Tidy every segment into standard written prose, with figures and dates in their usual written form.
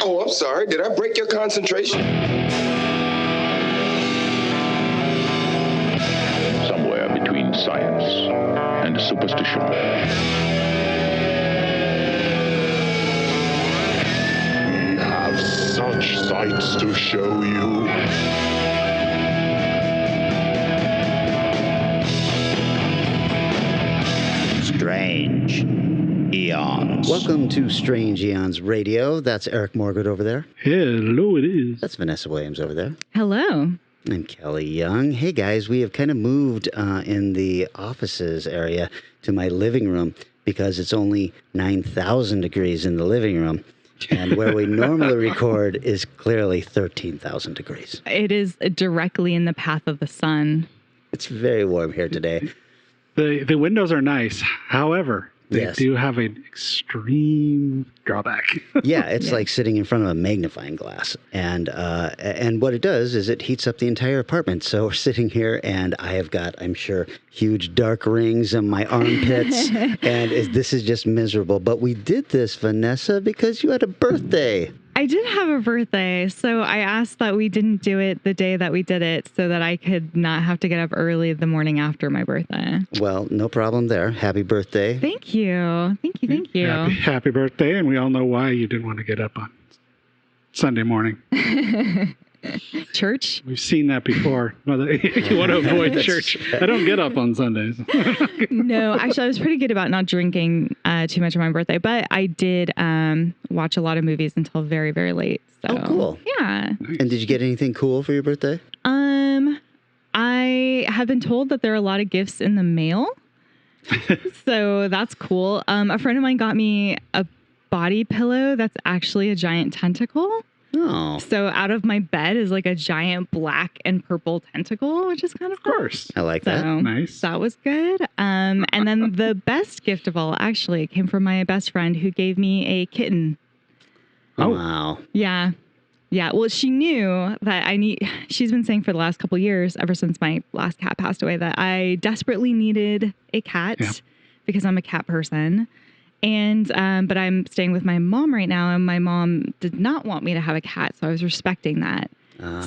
Oh, I'm sorry. Did I break your concentration? Somewhere between science and superstition. We have such sights to show you. Strange Eons. Welcome to Strange Eons Radio. That's Eric Morgan over there. Hello, it is. That's Vanessa Williams over there. Hello. And Kelly Young. Hey, guys, we have kind of moved in the offices area to my living room because it's only 9,000 degrees in the living room. And where we normally record is clearly 13,000 degrees. It is directly in the path of the sun. It's very warm here today. The windows are nice. However, they Yes. do have an extreme drawback. Yeah, it's like sitting in front of a magnifying glass. And what it does is it heats up the entire apartment. So we're sitting here and I have got, I'm sure, huge dark rings in my armpits. And this is just miserable. But we did this, Vanessa, because you had a birthday. I did have a birthday, so I asked that we didn't do it the day that we did it so that I could not have to get up early the morning after my birthday. Well, no problem there. Happy birthday. Thank you. Thank you. Thank you. Happy birthday, and we all know why you didn't want to get up on Sunday morning. Church? We've seen that before. You want to avoid church. I don't get up on Sundays. No, actually, I was pretty good about not drinking too much on my birthday, but I did watch a lot of movies until very, very late. So, Oh, cool. Yeah. And did you get anything cool for your birthday? I have been told that there are a lot of gifts in the mail. So that's cool. A friend of mine got me a body pillow that's actually a giant tentacle. Oh, So out of my bed is like a giant black and purple tentacle, which is kind of Of course. I like So that. Nice. that was good. And then the best gift of all actually came from my best friend who gave me a kitten. Oh. Wow. Yeah. Yeah. Well, she knew that she's been saying for the last couple of years, ever since my last cat passed away, that I desperately needed a cat because I'm a cat person. And, but I'm staying with my mom right now, and my mom did not want me to have a cat. So I was respecting that.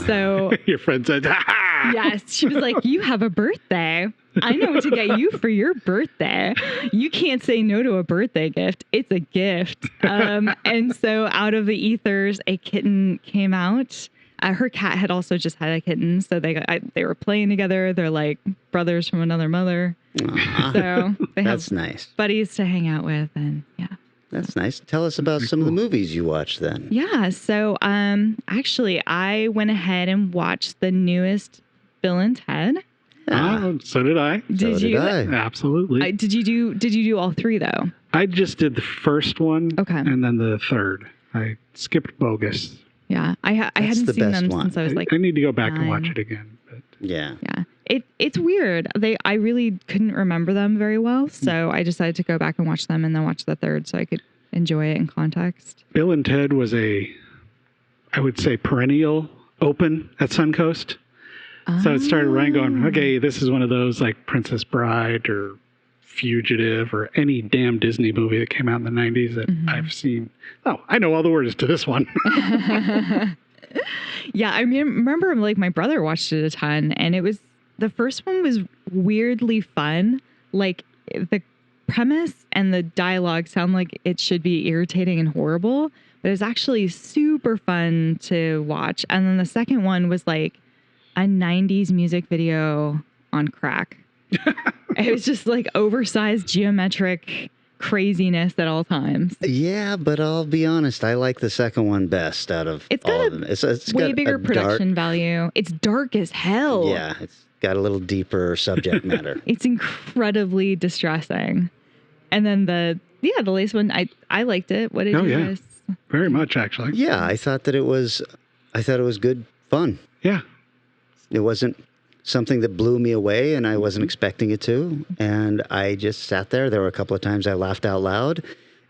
So Your friend said, ha! yes, she was like, you have a birthday. I know what to get you for your birthday. You can't say no to a birthday gift. It's a gift. And so out of the ethers, a kitten came out. Her cat had also just had a kitten. So they were playing together. They're like brothers from another mother. So they have That's nice. buddies to hang out with. And yeah. That's nice. Tell us about some of the movies you watched then. Yeah. So actually, I went ahead and watched the newest Bill and Ted. So did I. Did you? Absolutely. Did you do all three though? I just did the first one. Okay. And then the third. I skipped Bogus. Yeah, I the hadn't seen best them one. since I was like I need to go back and 9. watch it again. But Yeah. Yeah, it's weird. I really couldn't remember them very well, so I decided to go back and watch them and then watch the third so I could enjoy it in context. Bill and Ted was I would say, perennial open at Suncoast. So it started running going, okay, this is one of those like Princess Bride or Fugitive or any damn Disney movie that came out in the 90s that I've seen. Oh, I know all the words to this one. Yeah, I remember like my brother watched it a ton, and the first one was weirdly fun. Like the premise and the dialogue sound like it should be irritating and horrible, but it's actually super fun to watch. And then the second one was like a 90s music video on crack. It was just like oversized geometric craziness at all times. Yeah, but I'll be honest, I like the second one best out of It's all got of them. It's way got bigger a production value. It's dark as hell. Yeah, it's got a little deeper subject matter. It's incredibly distressing. And then the latest one, I liked it. What did you guys? Very much, actually. Yeah, I thought it was good fun. Yeah. It wasn't something that blew me away, and I wasn't expecting it to. And I just sat there. There were a couple of times I laughed out loud,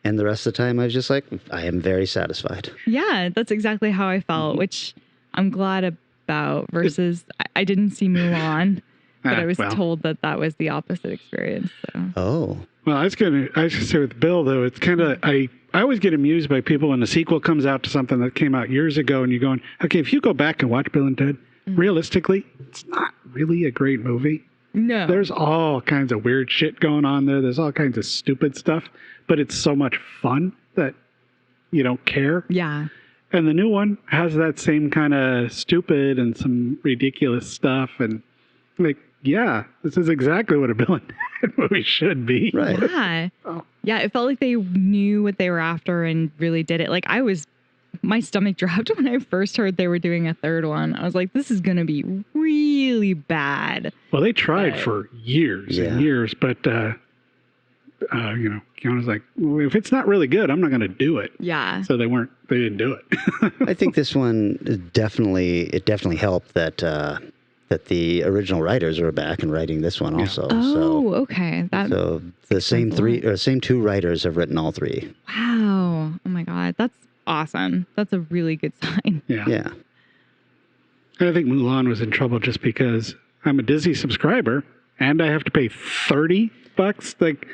and the rest of the time I was just like, I am very satisfied. Yeah, that's exactly how I felt, which I'm glad about. Versus, I didn't see Mulan, but I was told that was the opposite experience. So. Oh. Well, I was gonna say with Bill though, it's kind of I I always get amused by people when the sequel comes out to something that came out years ago, and you're going, okay, if you go back and watch Bill and Ted, realistically, it's not really a great movie. No. There's all kinds of weird shit going on there. There's all kinds of stupid stuff, but it's so much fun that you don't care. Yeah. And the new one has that same kind of stupid and some ridiculous stuff. And like, yeah, this is exactly what a Bill and Ted movie should be. Right. Yeah. Oh. Yeah, it felt like they knew what they were after and really did it. Like my stomach dropped when I first heard they were doing a third one. I was like, this is going to be really bad. Well, they tried for years and years, but, Keanu's like, well, if it's not really good, I'm not going to do it. Yeah. So they didn't do it. I think this one definitely helped that the original writers were back and writing this one also. Oh, okay. So the same two writers have written all three. Wow. Oh my God. That's awesome. That's a really good sign. Yeah. Yeah. And I think Mulan was in trouble just because I'm a Disney subscriber and I have to pay $30. Like,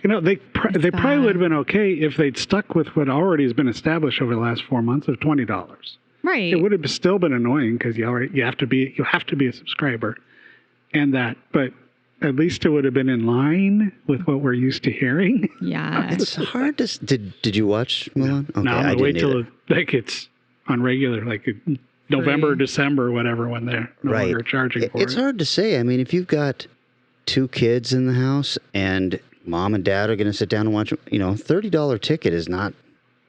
they probably would have been okay if they'd stuck with what already has been established over the last 4 months of $20. Right. It would have still been annoying because you have to be a subscriber, but at least it would have been in line with what we're used to hearing. Yeah. It's hard to. Did you watch Mulan? Okay, No, I'm I gonna wait didn't till either. it's on regular, like November, December, whatever, when they're no longer charging for it. It's hard to say. I mean, if you've got 2 kids in the house and mom and dad are going to sit down and watch, $30 ticket is not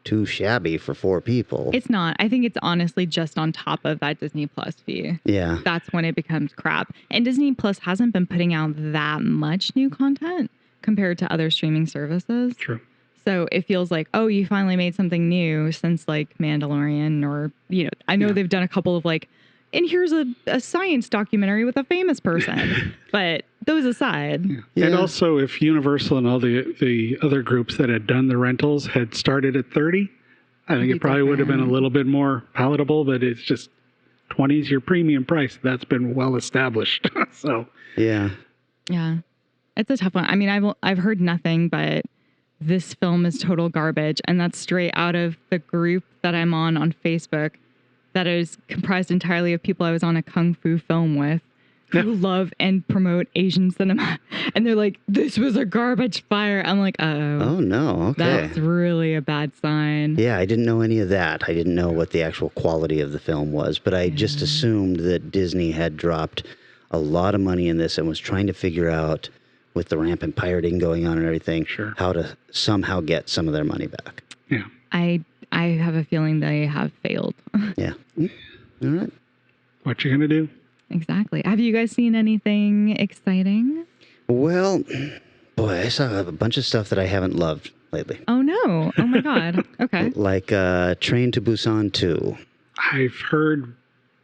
too shabby for 4 people. It's not. I think it's honestly just on top of that Disney Plus fee. Yeah. That's when it becomes crap. And Disney Plus hasn't been putting out that much new content compared to other streaming services. True. So it feels like, oh, you finally made something new since like Mandalorian or, I know they've done a couple of like, and here's a science documentary with a famous person. But those aside. Yeah. And also, if Universal and all the other groups that had done the rentals had started at 30, I think it probably would have been a little bit more palatable, but it's just 20 is your premium price. That's been well established. So Yeah. Yeah. It's a tough one. I mean, I've heard nothing but this film is total garbage. And that's straight out of the group that I'm on Facebook that is comprised entirely of people I was on a kung fu film with who love and promote Asian cinema. And they're like, this was a garbage fire. I'm like, Oh, no. Okay. that's really a bad sign. Yeah, I didn't know any of that. I didn't know what the actual quality of the film was, but I just assumed that Disney had dropped a lot of money in this and was trying to figure out, with the rampant pirating going on and everything, how to somehow get some of their money back. Yeah. I have a feeling they have failed. Yeah. All right. What you gonna do? Exactly. Have you guys seen anything exciting? Well, boy, I saw a bunch of stuff that I haven't loved lately. Oh, no. Oh, my God. Okay. Like Train to Busan 2. I've heard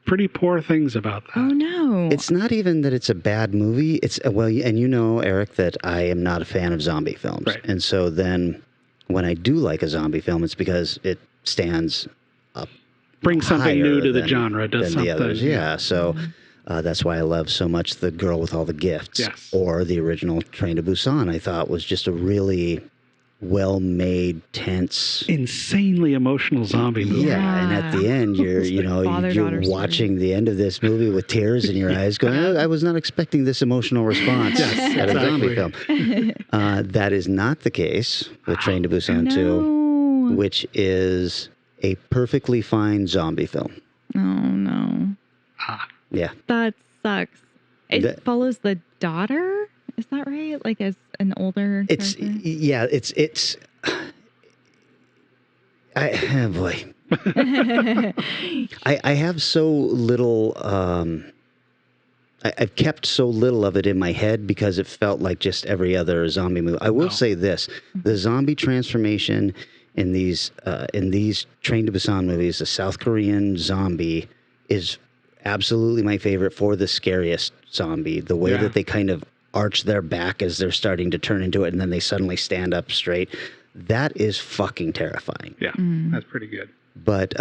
pretty poor things about that. Oh, no. It's not even that it's a bad movie. It's, well, and you know, Eric, that I am not a fan of zombie films. Right. And so then when I do like a zombie film, it's because it stands up. Bring something new to the than- genre. Does than something. the others. Yeah. So that's why I love so much The Girl with All the Gifts. Yes. Or the original Train to Busan, I thought was just a really well-made, tense, Insanely emotional zombie movie. yeah, and at the end, you're you're father-daughter watching the end of this movie with tears in your eyes, going, "Oh, I was not expecting this emotional response at a zombie film." That is not the case with Train to Busan 2, which is a perfectly fine zombie film. Oh, no. Yeah, That sucks. It That- follows the daughter? Is that right? Like as an older it's character? yeah, it's. Oh boy. I have so little. I've kept so little of it in my head because it felt like just every other zombie movie. I will say this: the zombie transformation in these Train to Busan movies, the South Korean zombie, is absolutely my favorite for the scariest zombie. The way that they kind of arch their back as they're starting to turn into it, and then they suddenly stand up straight. That is fucking terrifying. Yeah, that's pretty good. But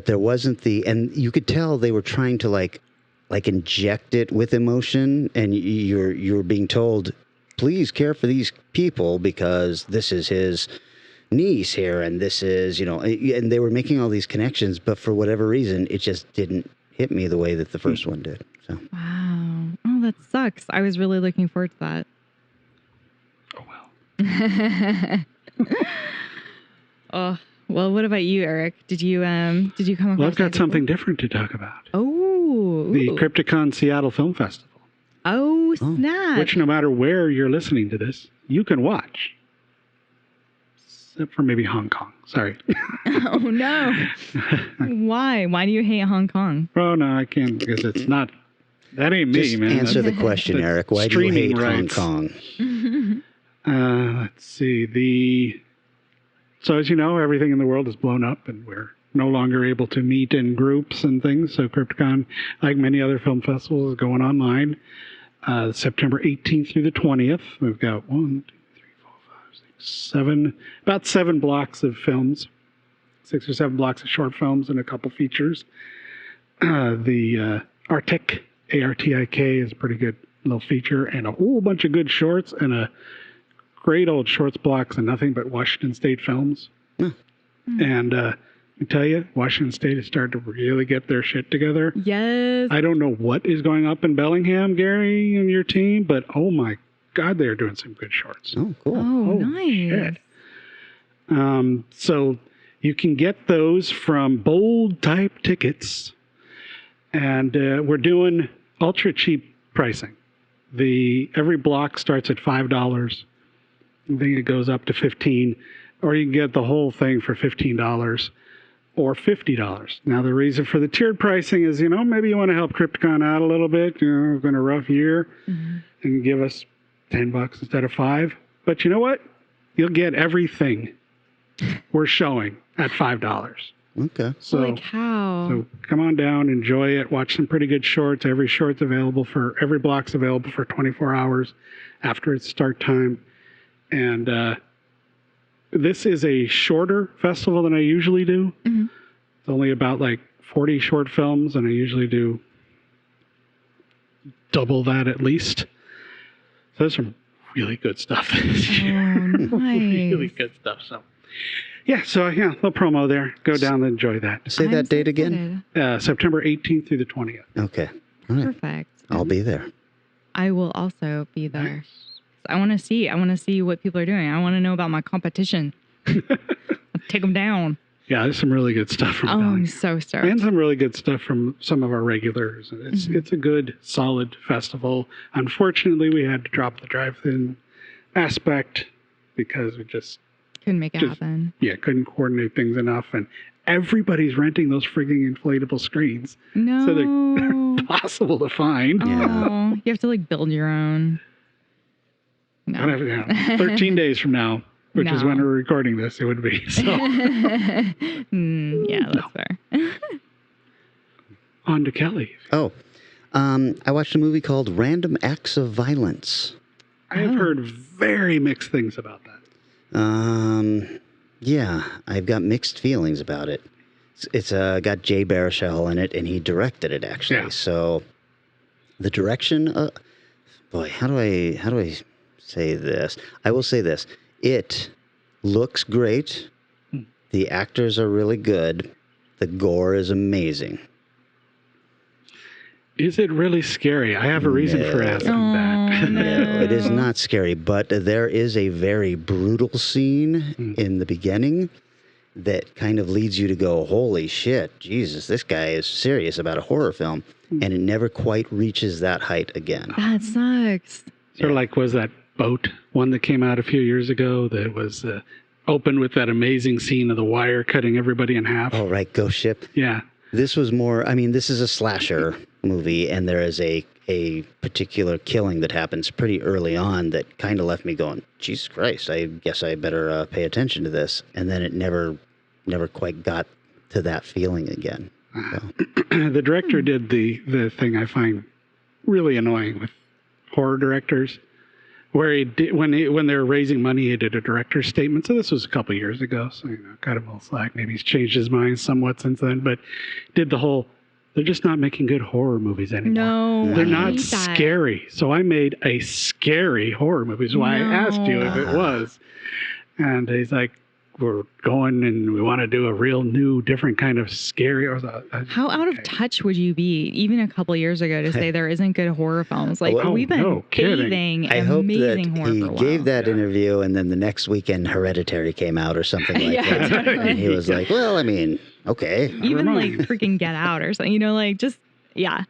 there wasn't and you could tell they were trying to like inject it with emotion, and you're being told, please care for these people because this is his niece here, and this is, and they were making all these connections, but for whatever reason, it just didn't hit me the way that the first one did. So. Wow. Oh, that sucks. I was really looking forward to that. Oh, well. Oh, well, what about you, Eric? Did you come across Well, I've got that something before? different to talk about. Oh. The Ooh. Crypticon Seattle Film Festival. Oh, snap. Which, no matter where you're listening to this, you can watch. Except for maybe Hong Kong. Sorry. Oh, no. Why? Why do you hate Hong Kong? Oh, no, I can't, because it's not. That ain't me, Just man. answer That's- the question, that's Eric. Why do you streaming hate rights. Hong Kong? Let's see. So as you know, everything in the world is blown up, and we're no longer able to meet in groups and things. So Crypticon, like many other film festivals, is going online. September 18th through the 20th. We've got about 7 blocks of films, 6 or 7 blocks of short films, and a couple features. The Arctic, A-R-T-I-K, is a pretty good little feature, and a whole bunch of good shorts, and a great old shorts blocks, and nothing but Washington State films. And I tell you, Washington State is starting to really get their shit together. Yes. I don't know what is going up in Bellingham, Gary, and your team, but oh my God, they're doing some good shorts. Oh, cool. Oh, Holy nice. shit. So you can get those from bold type tickets, and we're doing ultra cheap pricing. Every block starts at $5. I think it goes up to $15, or you can get the whole thing for $15 or $50. Now, the reason for the tiered pricing is, maybe you want to help Crypticon out a little bit. It's been a rough year, and give us $10 instead of $5. But you know what? You'll get everything we're showing at $5. Okay. So, Holy cow. so come on down, enjoy it, watch some pretty good shorts. Every block's available for 24 hours after its start time. And this is a shorter festival than I usually do. Mm-hmm. It's only about 40 short films, and I usually do double that at least. So there's some really good stuff. Oh, nice. Really good stuff. So yeah, little promo there. Go down and enjoy that. Say I'm that so date again. excited. September 18th through the 20th. Okay. All right. Perfect. I'll be there. I will also be there. I want to see what people are doing. I want to know about my competition. I'll take them down. Yeah, there's some really good stuff from Oh, I'm Bellingham. so stoked. And some really good stuff from some of our regulars. It's a good, solid festival. Unfortunately, we had to drop the drive-in aspect because we just Couldn't make it happen. couldn't coordinate things enough. And everybody's renting those frigging inflatable screens. No. So they're impossible to find. Oh, you have to build your own. No. 13 days from now, which is No. when we're recording this, it would be. So Yeah, that's fair. on to Kelly. Oh, I watched a movie called Random Acts of Violence. I have heard very mixed things about that. Yeah, I've got mixed feelings about it. It's got Jay Baruchel in it, and he directed it actually. Yeah. So the direction, boy, how do I say this? I will say this: it looks great. The actors are really good. The gore is amazing. Is it really scary? I have a reason for asking that. No, it is not scary, but there is a very brutal scene in the beginning that kind of leads you to go, holy shit, Jesus, this guy is serious about a horror film. And it never quite reaches that height again. That sucks. Sort of was that Boat one that came out a few years ago that was opened with that amazing scene of the wire cutting everybody in half. Oh, right, Ghost Ship. Yeah. This was more, this is a slasher movie, and there is a particular killing that happens pretty early on that kind of left me going, Jesus Christ, I guess I better pay attention to this. And then it never quite got to that feeling again. So. The director did the thing I find really annoying with horror directors, where he did, when they were raising money, he did a director's statement. So this was a couple years ago, so cut him a little slack. Maybe he's changed his mind somewhat since then, but did the whole, they're just not making good horror movies anymore. No, They're I not hate that. scary. So I made a scary horror movie. Is why I asked you if it was. And he's like, we're going and we want to do a real new, different kind of scary. How out of touch would you be even a couple years ago to say there isn't good horror films? Like Oh, we've been no kidding. bathing I hope that amazing horror he for a while. gave that interview, and then the next weekend, Hereditary came out or something like Yeah, that. totally. And he was like, "Well, I mean, okay." Even Never like mind. freaking Get Out or something, like just yeah.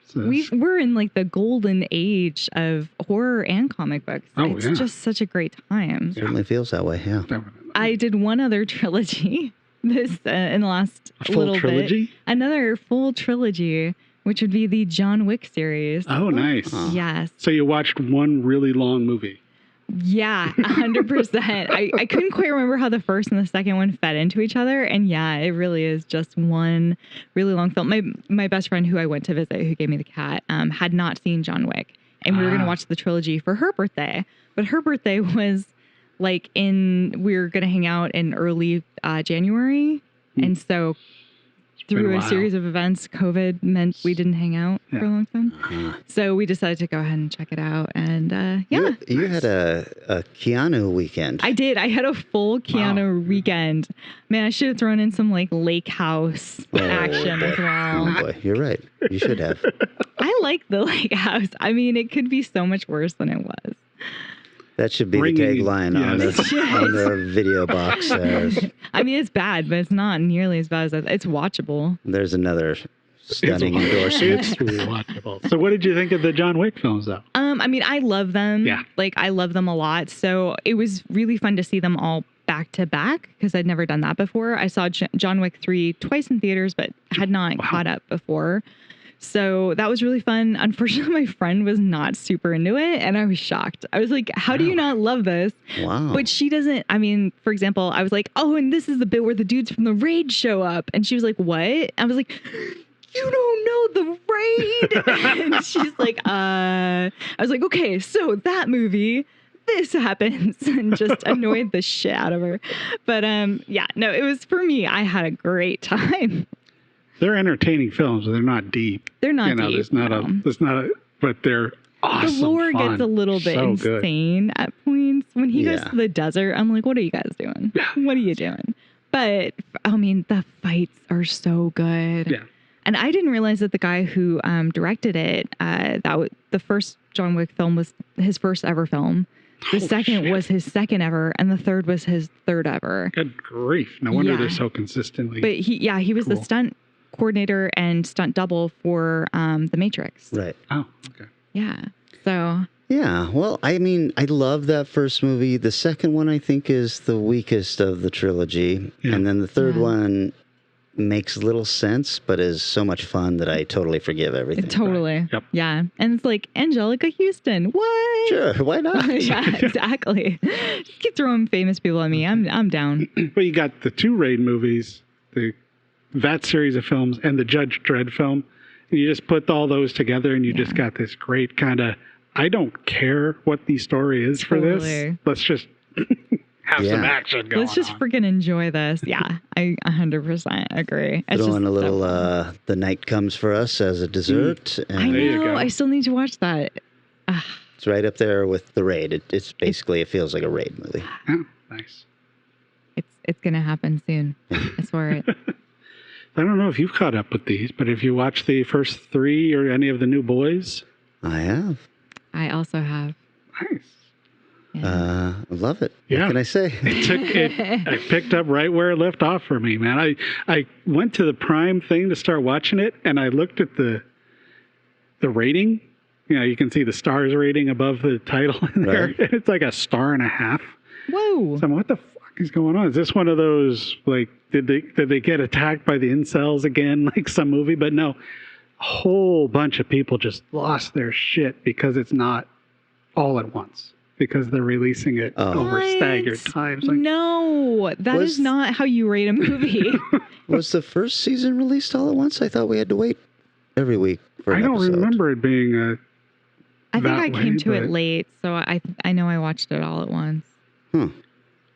So We're in like the golden age of horror and comic books. Oh, It's yeah. just such a great time. Certainly feels that way. Yeah. I did one other trilogy this in the last A full little trilogy? bit. Another full trilogy, which would be the John Wick series. Oh, nice. Yes. So you watched one really long movie. Yeah, 100%. I couldn't quite remember how the first and the second one fed into each other. And yeah, it really is just one really long film. My best friend who I went to visit, who gave me the cat, had not seen John Wick. And we were going to watch the trilogy for her birthday. But her birthday was like we were going to hang out in early January. And so been a through a while. series of events, COVID meant we didn't hang out for a long time. So we decided to go ahead and check it out. And yeah. You had a Keanu weekend. I did. I had a full Keanu weekend. Man, I should have thrown in some like lake house action boy. as well. Oh boy, you're right. You should have. I like the lake house. I mean, it could be so much worse than it was. That should be Ringing, the tagline on yes. the video box. I mean, it's bad, but it's not nearly as bad as it's watchable. There's another stunning It's endorsement. rewatchable. So what did you think of the John Wick films, though? I mean, I love them. Yeah. Like, I love them a lot. So it was really fun to see them all back to back because I'd never done that before. I saw John Wick 3 twice in theaters, but had not caught up before. So that was really fun. Unfortunately, my friend was not super into it, and I was shocked. I was like, how do you not love this? Wow. But she doesn't. I mean, for example, I was like, oh, and this is the bit where the dudes from the raid show up. And she was like, what? I was like, you don't know the raid. And she's like, I was like, okay, so that movie, this happens, and just annoyed the shit out of her. But yeah, no, it was, for me, I had a great time. They're entertaining films, but they're not deep. They're not deep. There's not a, but they're awesome. The lore fun. gets a little bit So good. insane at points. When he goes Yeah. to the desert, I'm like, what are you guys doing? What are you doing? But I mean, the fights are so good. Yeah. And I didn't realize that the guy who directed it, the first John Wick film was his first ever film. The Holy second shit. was his second ever, and the third was his third ever. Good grief. No wonder Yeah. they're so consistently. But he was the Cool. stunt coordinator and stunt double for The Matrix. Right. Oh, okay. Yeah. So Yeah, well, I mean, I love that first movie. The second one, I think, is the weakest of the trilogy. Yeah. And then the third Yeah. one makes little sense, but is so much fun that I totally forgive everything. totally. Yep. Yeah. And it's like Angelica Houston. What? Sure, why not? Yeah, exactly. Just keep throwing famous people at me. I'm down. But you got the two Raid movies, that series of films, and the Judge Dredd film. And you just put all those together, and you just got this great kind of, I don't care what the story is for this. Totally. Let's just have some Yeah. action going Let's just on. freaking enjoy this. Yeah, I 100% agree. It's Throw just in a so little fun. The Night Comes for Us as a dessert. I And There you know. go. I still need to watch that. it's right up there with The Raid. It's basically, it feels like a Raid movie. Yeah, nice. It's gonna happen soon. I swear it. I don't know if you've caught up with these, but if you watch the first three or any of the new boys, I have. I also have. nice. Yeah. I love it. Yeah. What can I say? I picked up right where it left off for me, man. I went to the Prime thing to start watching it, and I looked at the rating. You know, you can see the stars rating above the title in there. Right. It's like a 1.5 stars. Whoa. So I'm, what the fuck is going on? Is this one of those, like, did they get attacked by the incels again, like some movie? But no, a whole bunch of people just lost their shit because it's not all at once, because they're releasing it over What? staggered times. Like, No, that is Was- not how you rate a movie. Was the first season released all at once? I thought we had to wait every week for I an don't episode. remember it being a. I think that I came way, to it but- late, so I know I watched it all at once.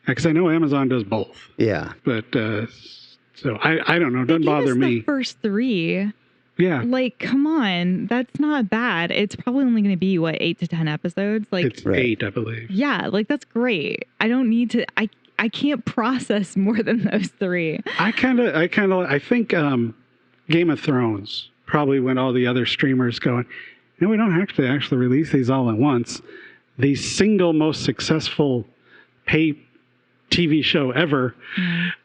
Because I know Amazon does both, Yeah. but so I don't know. It They doesn't gave bother us me. The first three, Yeah, like, come on, that's not bad. It's probably only going to be 8 to 10 episodes. Like, it's Right. 8, I believe. yeah, like that's great. I don't need to. I can't process more than those three. I think Game of Thrones probably when all the other streamers going, we don't have to actually release these all at once. The single most successful pay TV show ever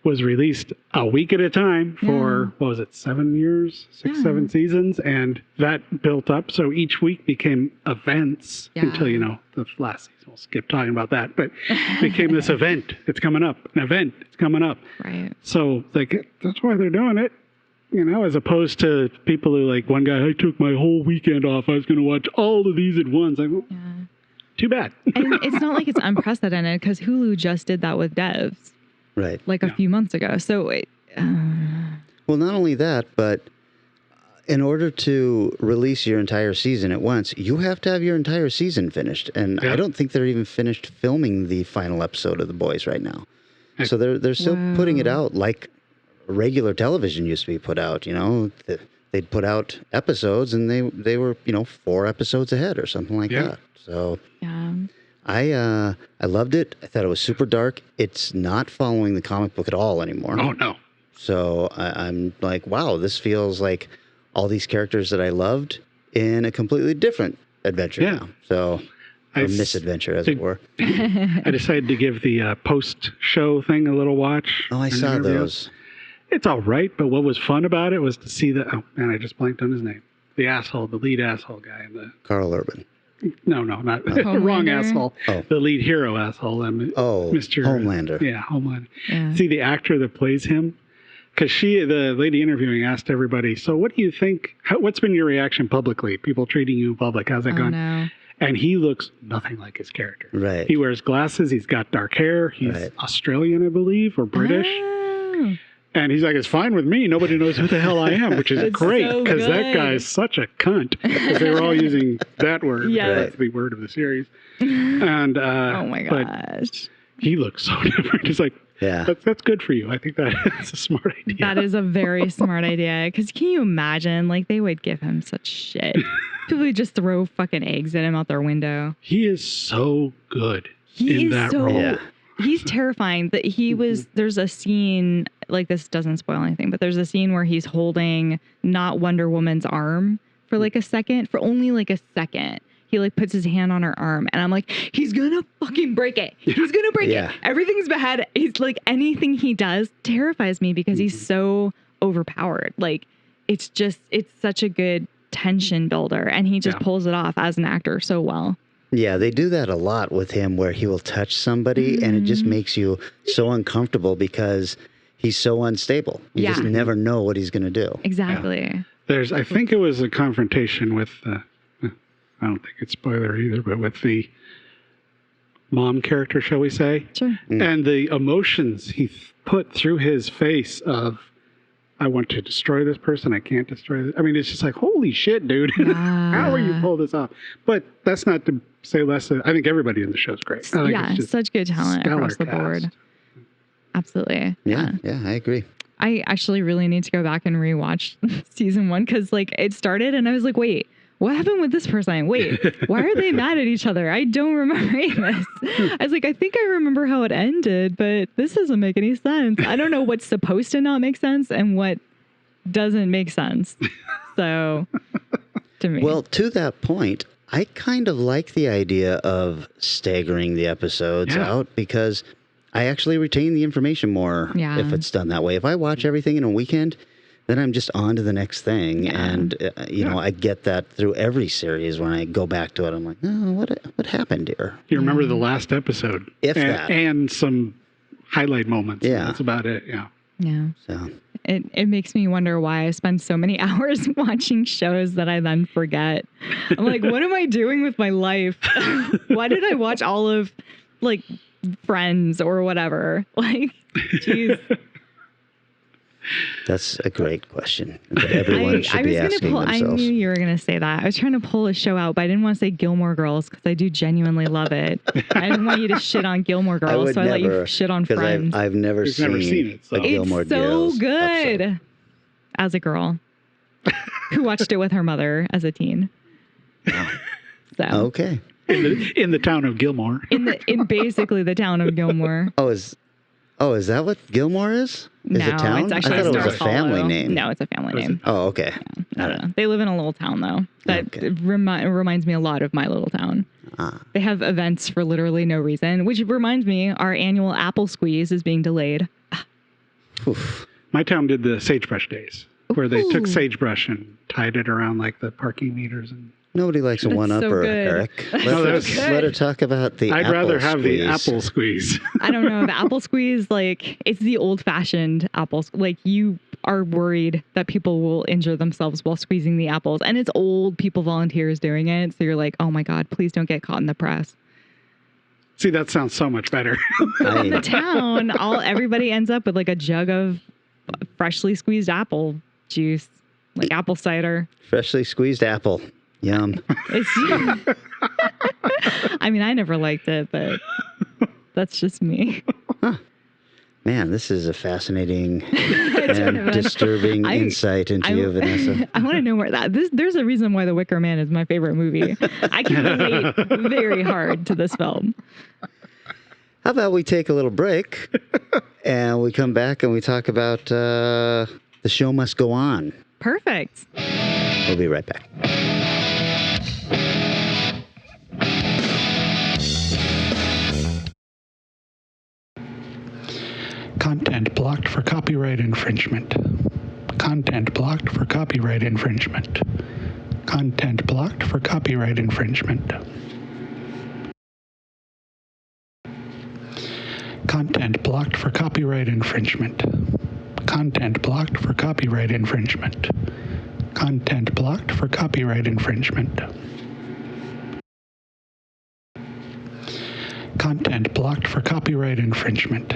was released a week at a time for, 7 years, 7 seasons. And that built up. So each week became events until, the last season. We'll skip talking about that. But became this event. It's coming up. An event. It's coming up. Right. So that's why they're doing it. As opposed to people who one guy, I took my whole weekend off. I was going to watch all of these at once. Too bad. And it's not like it's unprecedented because Hulu just did that with Devs. Right. A few months ago. So Well, not only that, but in order to release your entire season at once, you have to have your entire season finished. And I don't think they're even finished filming the final episode of The Boys right now. So they're still putting it out like regular television used to be put out. They'd put out episodes and they were 4 episodes ahead or something like that. So I loved it. I thought it was super dark. It's not following the comic book at all anymore. Oh no. So I'm like, wow, this feels like all these characters that I loved in a completely different adventure now. So or misadventure, as it were. I decided to give the post-show thing a little watch. Oh, I saw those. It's all right, but what was fun about it was to see I just blanked on his name. The lead asshole guy. Carl Urban. No, not the wrong asshole. Oh. The lead hero asshole. Mr. Homelander. Homelander. Yeah. See the actor that plays him? Because the lady interviewing asked everybody, so what do you think, what's been your reaction publicly? People treating you in public, how's that going? No. And he looks nothing like his character. Right. He wears glasses, he's got dark hair, he's Australian, I believe, or British. Oh. And he's like, it's fine with me. Nobody knows who the hell I am, which is great because that guy's such a cunt. Because they were all using that word. Yeah. That's the word of the series. And Oh my gosh. But he looks so different. He's like, that's good for you. I think that's a smart idea. That is a very smart idea. Because can you imagine? They would give him such shit. People would just throw fucking eggs at him out their window. He is so good in that role. Yeah. He's terrifying. That there's a scene, this doesn't spoil anything, but there's a scene where he's holding not Wonder Woman's arm for a second, for only a second. He puts his hand on her arm and I'm like, he's gonna fucking break it. He's gonna break it. Everything's bad. He's anything he does terrifies me because he's so overpowered. It's such a good tension builder and he just pulls it off as an actor so well. Yeah, they do that a lot with him where he will touch somebody and it just makes you so uncomfortable because he's so unstable. You just never know what he's going to do. Exactly. Yeah. I think it was a confrontation with, I don't think it's spoiler either, but with the mom character, shall we say? Sure. And the emotions he put through his face of, I want to destroy this person. I can't destroy this. I mean, it's just like, holy shit, dude. How are you pull this off? But that's not to say less. I think everybody in the show is great. It's such good talent across the board. Absolutely. Yeah, I agree. I actually really need to go back and rewatch season 1 because it started and I was like, wait, what happened with this person? Wait, why are they mad at each other? I don't remember this. I was like, I think I remember how it ended, but this doesn't make any sense. I don't know what's supposed to not make sense and what doesn't make sense. So, to me. Well, to that point, I kind of like the idea of staggering the episodes out because I actually retain the information more if it's done that way. If I watch everything in a weekend, then I'm just on to the next thing. Yeah. And, I get that through every series. When I go back to it, I'm like, oh, what happened here? You remember the last episode. And some highlight moments. Yeah. That's about it. Yeah. Yeah. So it makes me wonder why I spend so many hours watching shows that I then forget. I'm like, what am I doing with my life? Why did I watch all of Friends or whatever? Jeez. That's a great question that everyone should be asking themselves. I knew you were going to say that. I was trying to pull a show out, but I didn't want to say Gilmore Girls because I do genuinely love it. I didn't want you to shit on Gilmore Girls, so I let you shit on Friends. I've never seen it. So. It's so good. Episode. As a girl who watched it with her mother as a teen. So okay. In the town of Gilmore. In basically the town of Gilmore. Oh, Oh, is that what Gilmore is? Is No, it town? it's I actually thought it was a Stars family Hollow. name. No, it's a family name. Oh, okay. I don't know. They live in a little town, though. That Okay. reminds me a lot of My Little Town. Ah. They have events for literally no reason, which reminds me, our annual apple squeeze is being delayed. Oof. My town did the sagebrush days, where they took Ooh. sagebrush and tied it around like the parking meters. And Nobody likes a That's one-upper, so good. Eric. No, that's Let her talk about the I'd apple rather have squeeze. the apple squeeze. I don't know. The apple squeeze, like, it's the old-fashioned apples. Like, you are worried that people will injure themselves while squeezing the apples. And it's old people volunteers doing it. So you're like, oh my God, please don't get caught in the press. See, that sounds so much better. In the town, everybody ends up with like a jug of freshly squeezed apple juice, like apple cider. Freshly squeezed apple. Yum. It's, I mean, I never liked it, but that's just me. Man, this is a fascinating don't know, and disturbing I- insight into you, Vanessa. I want to know where there's a reason why The Wicker Man is my favorite movie. I can relate very hard to this film. How about we take a little break and we come back and we talk about The Show Must Go On. Perfect. We'll be right back. Content blocked for copyright infringement. Content blocked for copyright infringement. Content blocked for copyright infringement. Content blocked for copyright infringement. Content blocked for copyright infringement. Content blocked for copyright infringement. Content blocked for copyright infringement.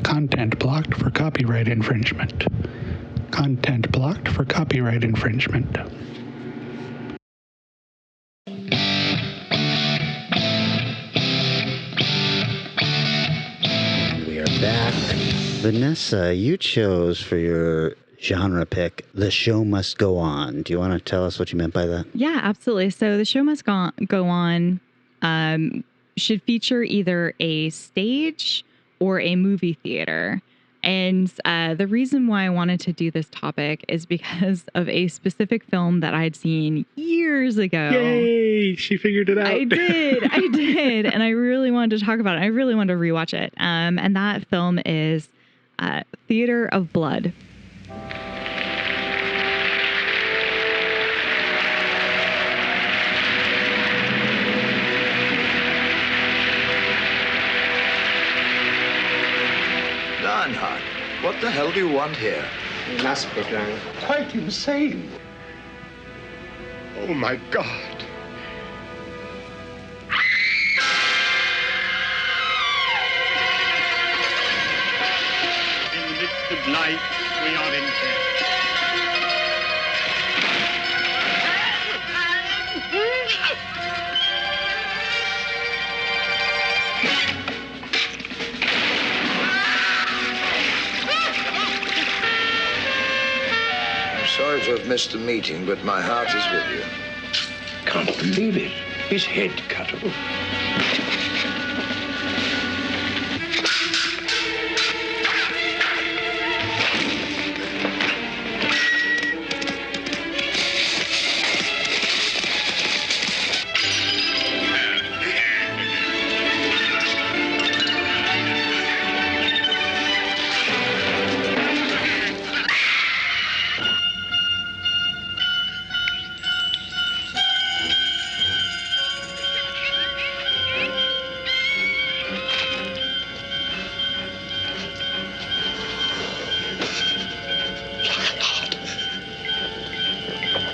Content blocked for copyright infringement. Content blocked for copyright infringement. And we are back. Vanessa, you chose for your genre pick, The Show Must Go On. Do you want to tell us what you meant by that? Yeah, absolutely. So The Show Must Go On should feature either a stage or a movie theater. And the reason why I wanted to do this topic is because of a specific film that I'd seen years ago. Yay! She figured it out. I did. And I really wanted to talk about it. I really wanted to rewatch it. And that film is Theater of Blood. Lionheart, what the hell do you want here? Quite insane. Oh my God. In the midst of life, we are in death. I'm sorry to have missed the meeting, but my heart is with you. Can't believe it. His head cut off.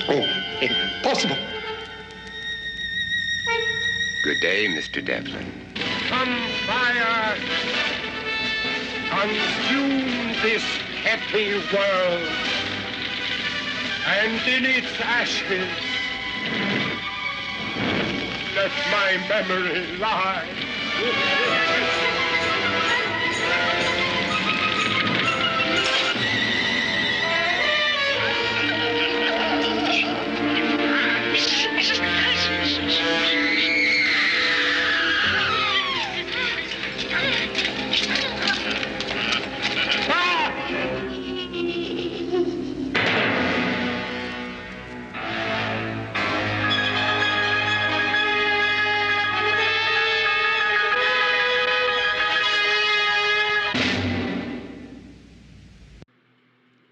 Oh, impossible. Good day, Mr. Devlin. Come, fire! Consume this happy world, and in its ashes, let my memory lie.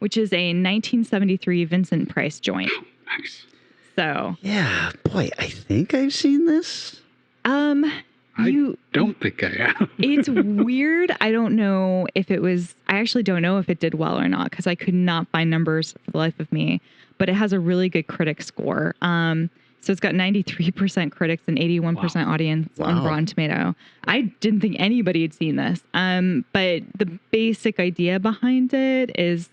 which is a 1973 Vincent Price joint. Nice. So Yeah, boy, I think I've seen this. You don't think I am. It's weird. I don't know if it was, I actually don't know if it did well or not because I could not find numbers for the life of me, but it has a really good critic score. So it's got 93% critics and 81% audience on Rotten Tomato. I didn't think anybody had seen this. But the basic idea behind it is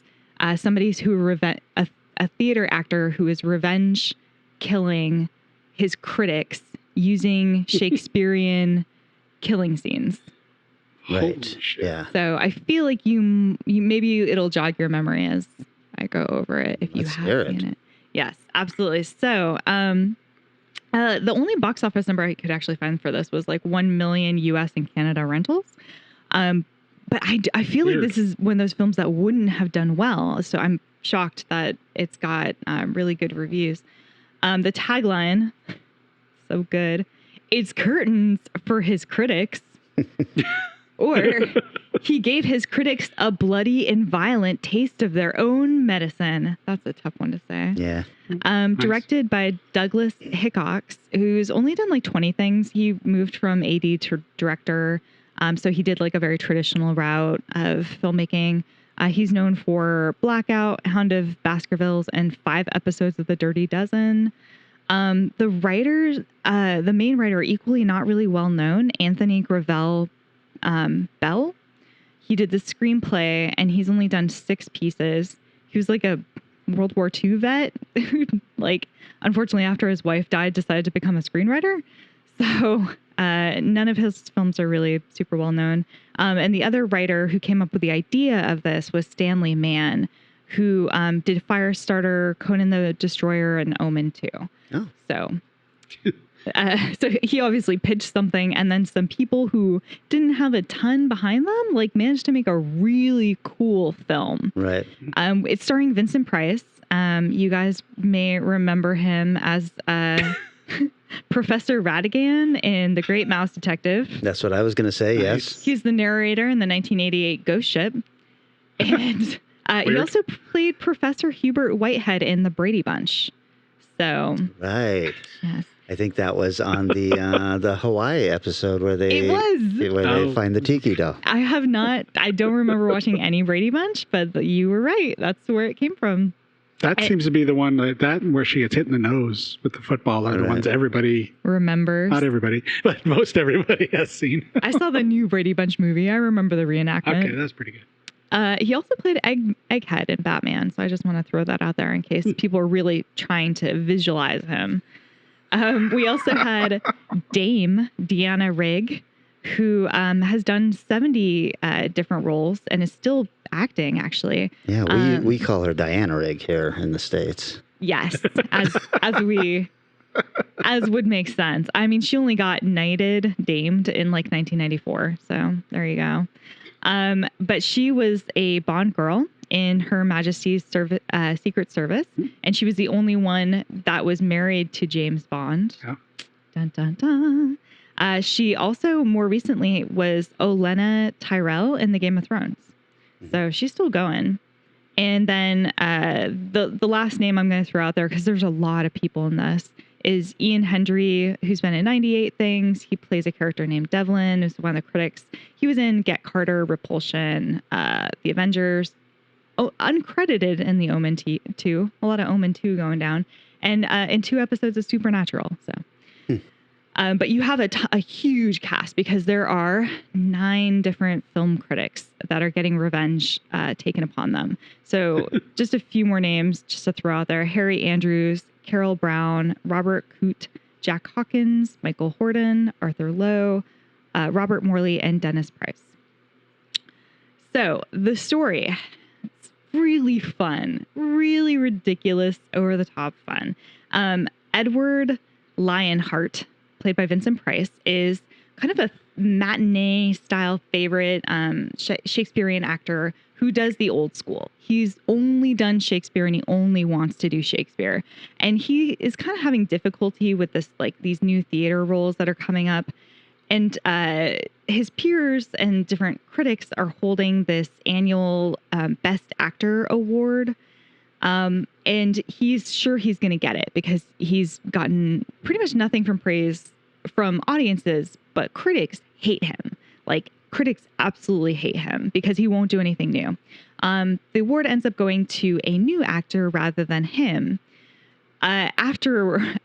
somebody who a theater actor who is revenge killing his critics using Shakespearean killing scenes. Right. Yeah. So I feel like you maybe it'll jog your memory as I go over it if you have seen it. Yes, absolutely. So the only box office number I could actually find for this was like 1 million US and Canada rentals. But I feel like this is one of those films that wouldn't have done well. So I'm shocked that it's got really good reviews. The tagline, so good. It's curtains for his critics. Or he gave his critics a bloody and violent taste of their own medicine. That's a tough one to say. Yeah. Directed by Douglas Hickox, who's only done like 20 things. He moved from AD to director. So he did like a very traditional route of filmmaking. He's known for Blackout, Hound of Baskervilles, and 5 episodes of The Dirty Dozen. The writers, the main writer, equally not really well known, Anthony Gravel Bell. He did the screenplay, and he's only done 6 pieces. He was like a World War II vet who, like, unfortunately, after his wife died, decided to become a screenwriter. So none of his films are really super well known. And the other writer who came up with the idea of this was Stanley Mann, who did Firestarter, Conan the Destroyer, and Omen 2. Oh. So he obviously pitched something, and then some people who didn't have a ton behind them, like, managed to make a really cool film. Right. It's starring Vincent Price. You guys may remember him as Professor Ratigan in The Great Mouse Detective. That's what I was going to say, yes. He's the narrator in the 1988 Ghost Ship. And he also played Professor Hubert Whitehead in The Brady Bunch. So. Right. Yes. I think that was on the Hawaii episode where they they find the tiki doll. I don't remember watching any Brady Bunch, but you were right. That's where it came from. That seems to be the one that where she gets hit in the nose with the football are the ones everybody remembers. Not everybody, but most everybody has seen. I saw the new Brady Bunch movie. I remember the reenactment. Okay, that's pretty good. He also played Egghead in Batman, so I just want to throw that out there in case people are really trying to visualize him. We also had Dame Deanna Rigg, who has done 70 different roles and is still acting, actually. Yeah, we call her Diana Rigg here in the States. Yes, as would make sense. I mean, she only got damed in like 1994, so there you go. But she was a Bond girl in Her Majesty's Secret Service, and she was the only one that was married to James Bond. Oh. Dun, dun, dun. She also more recently was Olenna Tyrell in the Game of Thrones. So she's still going. And then the last name I'm going to throw out there, because there's a lot of people in this, is Ian Hendry, who's been in 98 things. He plays a character named Devlin, who's one of the critics. He was in Get Carter, Repulsion, The Avengers. Oh, uncredited in the Omen 2. A lot of Omen 2 going down. And in 2 episodes of Supernatural. So, but you have a huge cast because there are 9 different film critics that are getting revenge taken upon them. So just a few more names just to throw out there. Harry Andrews, Carol Brown, Robert Coote, Jack Hawkins, Michael Horton, Arthur Lowe, Robert Morley, and Dennis Price. So the story, it's really fun, really ridiculous, over the top fun. Edward Lionheart, played by Vincent Price, is kind of a matinee style favorite Shakespearean actor who does the old school. He's only done Shakespeare and he only wants to do Shakespeare. And he is kind of having difficulty with this, like, these new theater roles that are coming up. And his peers and different critics are holding this annual Best Actor award. And he's sure he's going to get it because he's gotten pretty much nothing from praise from audiences, but critics hate him. Like, critics absolutely hate him because he won't do anything new. The award ends up going to a new actor rather than him. After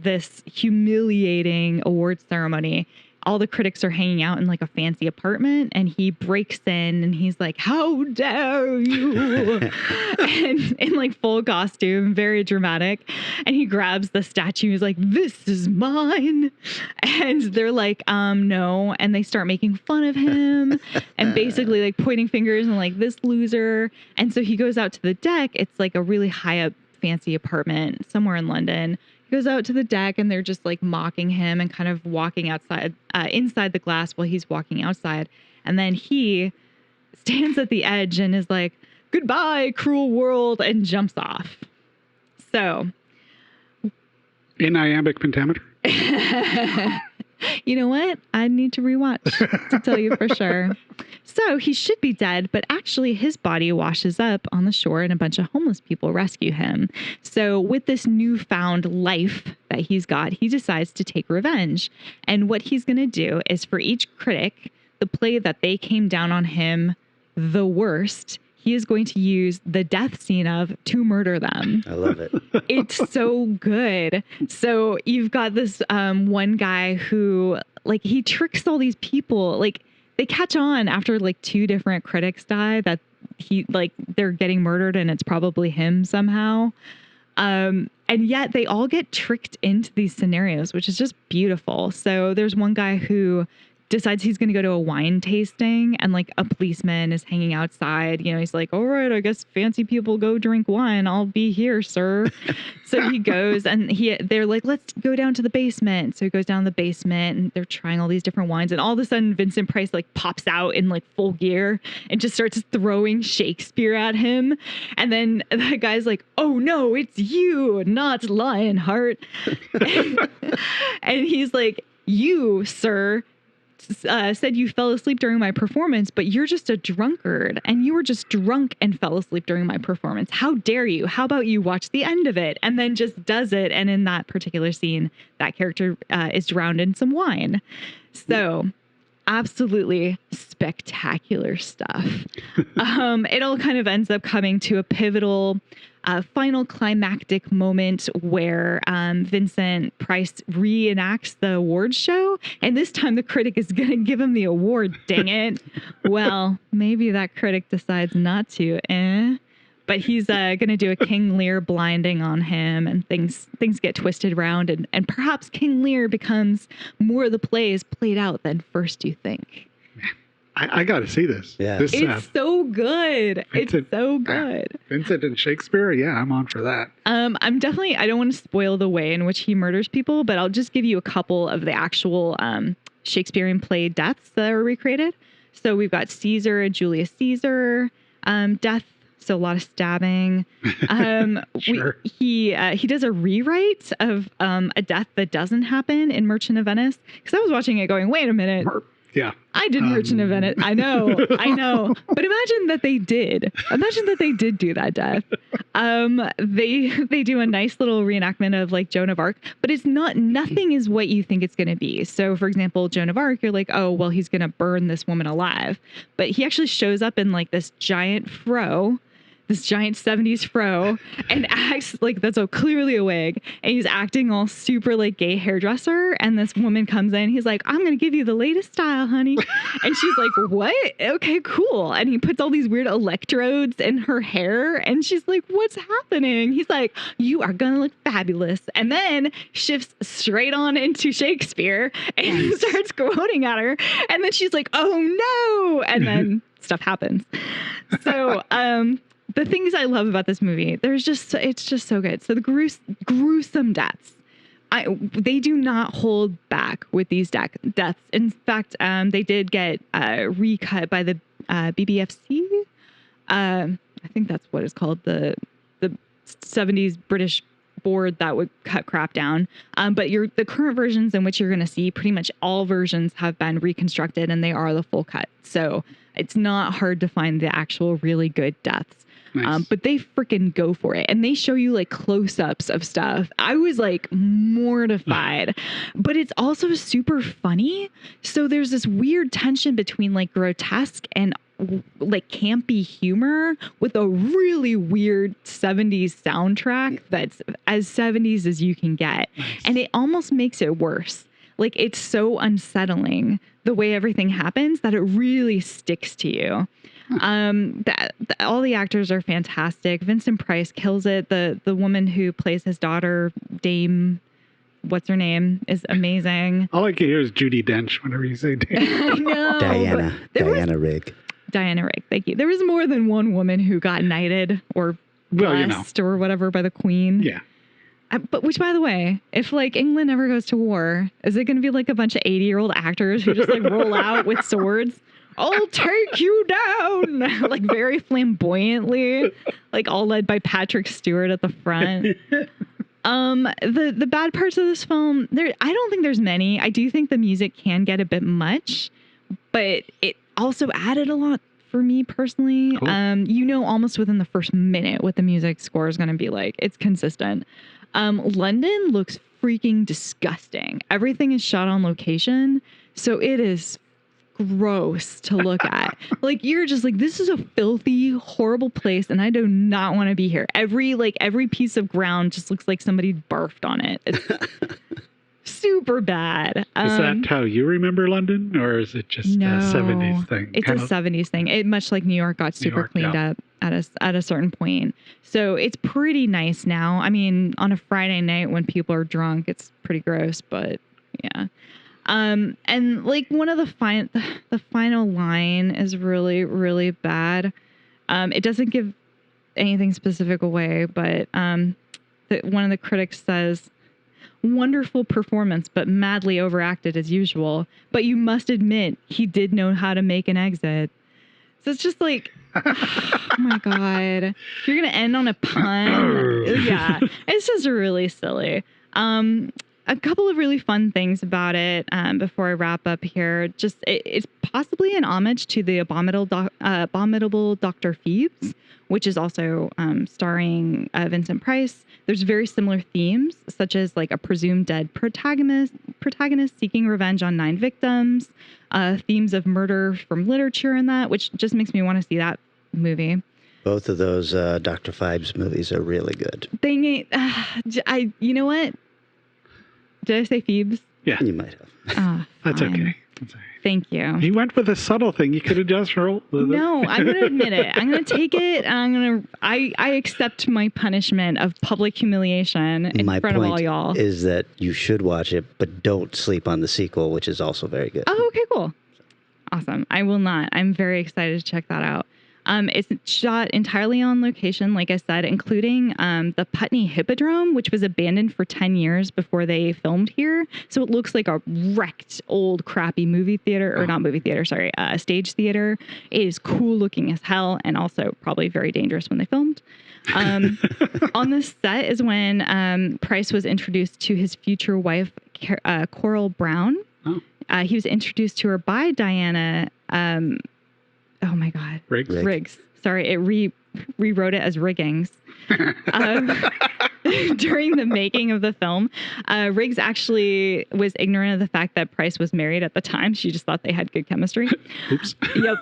this humiliating award ceremony, all the critics are hanging out in like a fancy apartment, and he breaks in and he's like, "How dare you!" and in like full costume, very dramatic. And he grabs the statue. He's like, "This is mine." And they're like, no. And they start making fun of him and basically like pointing fingers and like, "This loser." And so he goes out to the deck. It's like a really high up fancy apartment somewhere in London. He goes out to the deck and they're just like mocking him and kind of walking outside, inside the glass while he's walking outside. And then he stands at the edge and is like, "Goodbye, cruel world," and jumps off. So. In iambic pentameter? You know what? I need to rewatch to tell you for sure. So he should be dead, but actually his body washes up on the shore and a bunch of homeless people rescue him. So with this newfound life that he's got, he decides to take revenge. And what he's going to do is for each critic, the play that they came down on him the worst, he is going to use the death scene of to murder them. I love it. It's so good. So you've got this one guy who, like, he tricks all these people. Like, they catch on after like 2 different critics die that he, like, they're getting murdered and it's probably him somehow. And yet they all get tricked into these scenarios, which is just beautiful. So there's one guy who decides he's going to go to a wine tasting, and like a policeman is hanging outside. You know, he's like, "All right, I guess fancy people go drink wine. I'll be here, sir." So he goes and they're like, "Let's go down to the basement." So he goes down to the basement and they're trying all these different wines. And all of a sudden Vincent Price like pops out in like full gear and just starts throwing Shakespeare at him. And then the guy's like, "Oh no, it's you, not Lionheart." And he's like, "You, sir, said you fell asleep during my performance, but you're just a drunkard, and you were just drunk and fell asleep during my performance. How dare you? How about you watch the end of it?" And then just does it. And in that particular scene, that character is drowned in some wine. So absolutely spectacular stuff. It all kind of ends up coming to a pivotal final climactic moment where Vincent Price reenacts the awards show. And this time the critic is going to give him the award, dang it. Well, maybe that critic decides not to, But he's going to do a King Lear blinding on him, and things get twisted around. And perhaps King Lear becomes more of the play is played out than first you think. I got to see this. Yeah. It's so good. It's so good. Vincent and Shakespeare. Yeah, I'm on for that. I'm definitely, I don't want to spoil the way in which he murders people, but I'll just give you a couple of the actual Shakespearean play deaths that are recreated. So we've got Caesar and Julius Caesar death. So a lot of stabbing. Sure. He does a rewrite of a death that doesn't happen in Merchant of Venice. Because I was watching it going, wait a minute. Yeah. I did Merchant of Venice. I know. But imagine that they did. Imagine that they did do that death. They do a nice little reenactment of like Joan of Arc, but it's nothing is what you think it's going to be. So for example, Joan of Arc, you're like, oh, well, he's going to burn this woman alive. But he actually shows up in like this giant 70s fro, and acts like that's clearly a wig. And he's acting all super like gay hairdresser. And this woman comes in. He's like, "I'm going to give you the latest style, honey." And she's like, "What? Okay, cool." And he puts all these weird electrodes in her hair. And she's like, "What's happening?" He's like, "You are going to look fabulous." And then shifts straight on into Shakespeare and starts quoting at her. And then she's like, "Oh no." And then stuff happens. So, the things I love about this movie, it's just so good. So the gruesome deaths, they do not hold back with these deaths. In fact, they did get recut by the BBFC. I think that's what it's called, the 70s British board that would cut crap down. But the current versions in which you're going to see, pretty much all versions have been reconstructed and they are the full cut. So it's not hard to find the actual really good deaths. Nice. But they freaking go for it. And they show you like close-ups of stuff. I was like mortified. But it's also super funny. So there's this weird tension between like grotesque and like campy humor with a really weird 70s soundtrack that's as 70s as you can get. Nice. And it almost makes it worse. Like it's so unsettling the way everything happens that it really sticks to you. All the actors are fantastic. Vincent Price kills it. The woman who plays his daughter, Dame, what's her name, is amazing. All I can hear is Judi Dench whenever you say Dame. I know. Diana Rigg. Diana Rigg, thank you. There was more than one woman who got knighted or blessed or whatever by the Queen. Yeah. But which, by the way, if like England ever goes to war, is it going to be like a bunch of 80-year-old actors who just like roll out with swords? I'll take you down, like very flamboyantly, like all led by Patrick Stewart at the front. The bad parts of this film, I don't think there's many. I do think the music can get a bit much, but it also added a lot for me personally. Cool. Almost within the first minute what the music score is going to be like. It's consistent. London looks freaking disgusting. Everything is shot on location, so it is gross to look at. Like you're just like, this is a filthy, horrible place, and I do not want to be here. Every piece of ground just looks like somebody barfed on it. It's super bad. Is that how you remember London, or is it just a 70s thing? It's a 70s thing. It much like New York got super cleaned up at a certain point. So it's pretty nice now. I mean, on a Friday night when people are drunk, it's pretty gross, but yeah. And like one of the final line is really, really bad. It doesn't give anything specific away, but one of the critics says, "Wonderful performance, but madly overacted as usual. But you must admit he did know how to make an exit." So it's just like, oh my God, you're gonna end on a pun. Yeah, it's just really silly. A couple of really fun things about it before I wrap up here. Just it's possibly an homage to the Abominable Dr. Phoebes, which is also starring Vincent Price. There's very similar themes, such as like a presumed dead protagonist seeking revenge on 9 victims, themes of murder from literature in that, which just makes me want to see that movie. Both of those Dr. Phoebes movies are really good. You know what? Did I say Phoebes? Yeah. You might have. That's fine. okay. That's all right. Thank you. He went with a subtle thing. You could have just rolled with it. No, I'm going to admit it. I'm going to take it. And I accept my punishment of public humiliation in front of all y'all. My point is that you should watch it, but don't sleep on the sequel, which is also very good. Oh, okay, cool. Awesome. I will not. I'm very excited to check that out. It's shot entirely on location, like I said, including the Putney Hippodrome, which was abandoned for 10 years before they filmed here. So it looks like a wrecked old crappy movie theater, or not movie theater, sorry, stage theater. It is cool looking as hell, and also probably very dangerous when they filmed. On the set is when Price was introduced to his future wife, Coral Brown. Oh. He was introduced to her by Diana. Oh my God. Riggs. Sorry, it rewrote it as Riggings. During the making of the film, Riggs actually was ignorant of the fact that Price was married at the time. She just thought they had good chemistry. Oops. Yep.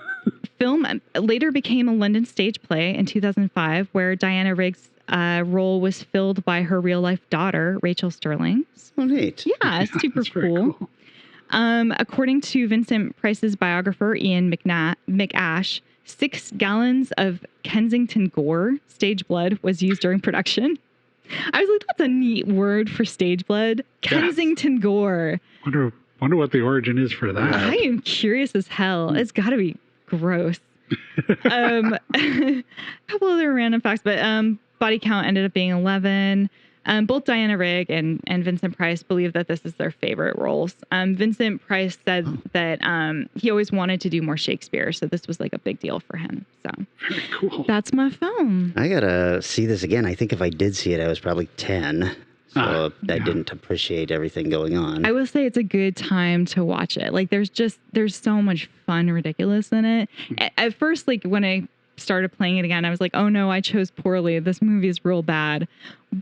Film later became a London stage play in 2005, where Diana Riggs' role was filled by her real-life daughter, Rachel Sterling. Oh, neat. Yeah, super cool. According to Vincent Price's biographer, Ian McAsh, 6 gallons of Kensington gore, stage blood, was used during production. I was like, that's a neat word for stage blood. Kensington gore. Wonder what the origin is for that. I am curious as hell. It's got to be gross. A couple other random facts, but body count ended up being 11. Both Diana Rigg and Vincent Price believe that this is their favorite roles. Vincent Price said that he always wanted to do more Shakespeare, so this was like a big deal for him. So Very cool. that's my film. I gotta see this again. I think if I did see it, I was probably 10. So I didn't appreciate everything going on. I will say it's a good time to watch it. Like there's so much fun ridiculous in it. At first, like when I started playing it again, I was like, oh no, I chose poorly. This movie is real bad.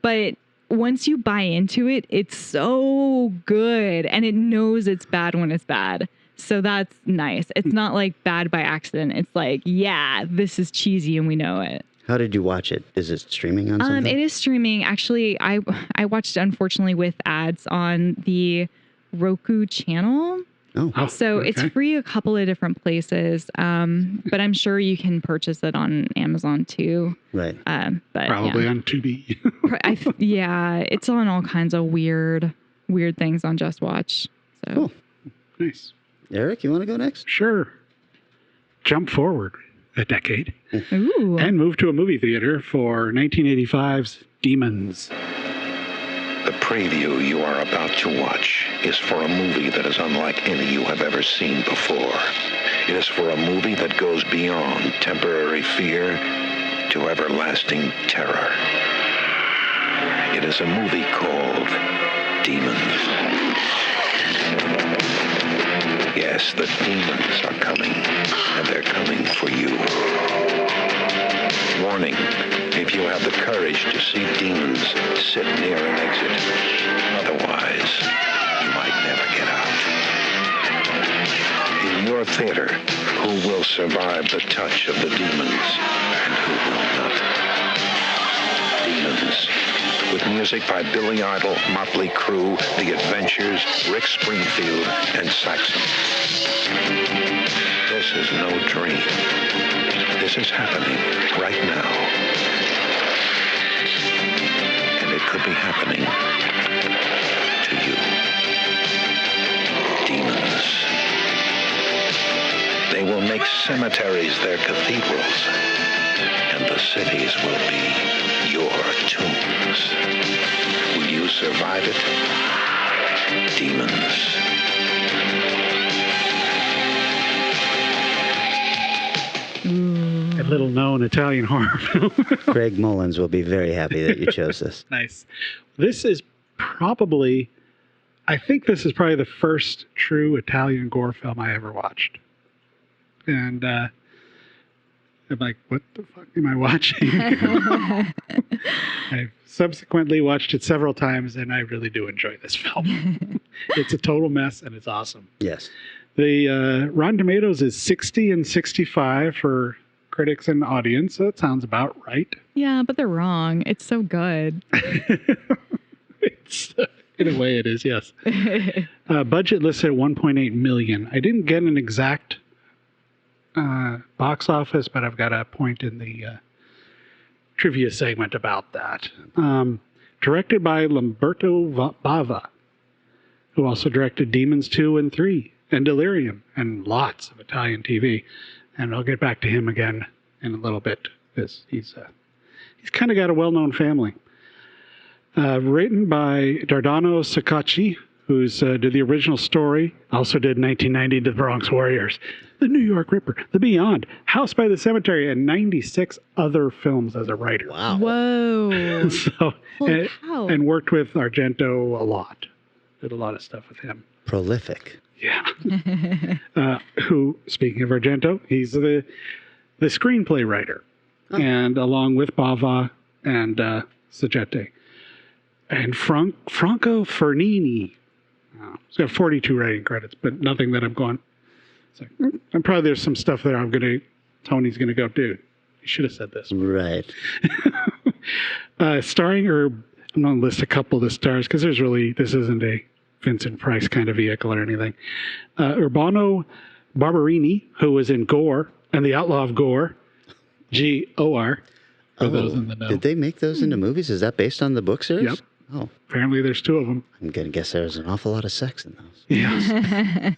But once you buy into it, it's so good and it knows it's bad when it's bad. So that's nice. It's not like bad by accident. It's like, yeah, this is cheesy and we know it. How did you watch it? Is it streaming on something? It is streaming. Actually, I watched it, unfortunately, with ads on the Roku channel. Oh, So it's free a couple of different places, but I'm sure you can purchase it on Amazon too. right. But Probably yeah. on Tubi. Yeah, it's on all kinds of weird things on Just Watch. So Cool. Nice. Eric, you want to go next? Sure. Jump forward a decade Ooh. and move to a movie theater for 1985's Demons. The preview you are about to watch is for a movie that is unlike any you have ever seen before. It is for a movie that goes beyond temporary fear to everlasting terror. It is a movie called Demons. Yes, the demons are coming, and they're coming for you. Warning, if you have the courage to see demons, sit near an exit. Otherwise, you might never get out. In your theater, who will survive the touch of the demons, and who will not? Demons. With music by Billy Idol, Motley Crue, The Adventures, Rick Springfield, and Saxon. This is no dream. This is happening right now. And it could be happening to you. Demons. They will make cemeteries their cathedrals, and the cities will be your tombs. Will you survive it? Demons. A little known Italian horror film. Greg Mullins will be very happy that you chose this. Nice. This is probably, I think this is probably the first true Italian gore film I ever watched. And I'm like, what the fuck am I watching? I've subsequently watched it several times, and I really do enjoy this film. It's a total mess, and it's awesome. Yes. The Rotten Tomatoes is 60 and 65 for critics and audience. So that sounds about right. Yeah, but they're wrong. It's so good. It's, in a way, it is, yes. Budget listed at $1.8 million. I didn't get an exact box office, but I've got a point in the trivia segment about that. Directed by Lamberto Bava, who also directed Demons 2 and 3 and Delirium and lots of Italian TV. And I'll get back to him again in a little bit because he's kind of got a well-known family. Written by Dardano Saccocci, who's did the original story, also did 1990 The Bronx Warriors, The New York Ripper, The Beyond, House by the Cemetery, and 96 other films as a writer. Wow. Whoa. So, Holy cow. and worked with Argento a lot. Did a lot of stuff with him. Prolific. Yeah. Who, speaking of Argento, he's the screenplay writer. Oh. And along with Bava and Saggette. And Franco Fernini. He's got 42 writing credits, but nothing that I'm going. It's like, I'm probably there's some stuff there Tony's gonna go, dude, you should have said this. Right. Starring, or I'm going to list a couple of the stars because this isn't a Vincent Price kind of vehicle or anything. Urbano Barberini, who was in Gore and The Outlaw of Gore, G-O-R, for those in the know. Did they make those into movies? Is that based on the book series? Yep. Oh, Apparently there's two of them. I'm going to guess there's an awful lot of sex in those. Yes.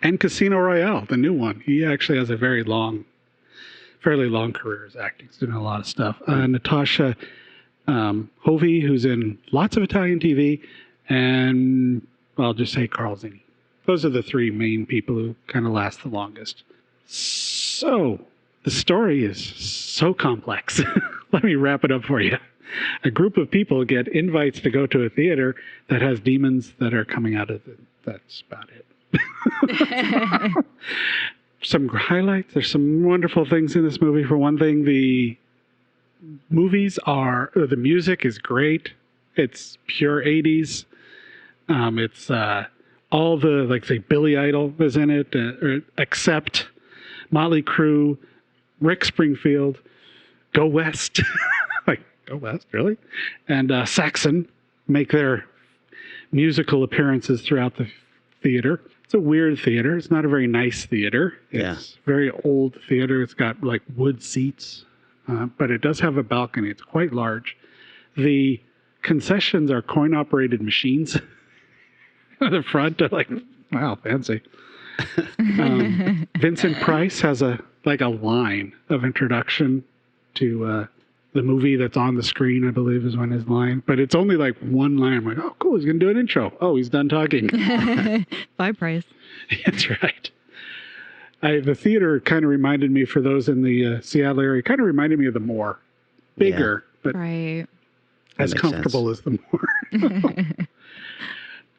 And Casino Royale, the new one. He actually has a fairly long career as acting. He's doing a lot of stuff. Natasha Hovey, who's in lots of Italian TV, and I'll just say Carl Zini. Those are the three main people who kind of last the longest. So, the story is so complex. Let me wrap it up for you. A group of people get invites to go to a theater that has demons that are coming out of it. That's about it. Some highlights. There's some wonderful things in this movie. For one thing, the music is great. It's pure 80s. It's all the, like, say, Billy Idol is in it, except Motley Crue, Rick Springfield, Go West. Like, Go West, really? And Saxon make their musical appearances throughout the theater. It's a weird theater. It's not a very nice theater. It's very old theater. It's got, like, wood seats, but it does have a balcony. It's quite large. The concessions are coin-operated machines. At the front, they're like, wow, fancy. Vincent Price has a line of introduction to the movie that's on the screen, I believe is one of his line. But it's only like one line. I'm like, oh, cool, he's going to do an intro. Oh, he's done talking. Bye, Price. That's right. The theater kind of reminded me, for those in the Seattle area, kind of reminded me of the Moore. Bigger, but right. As comfortable as the Moore.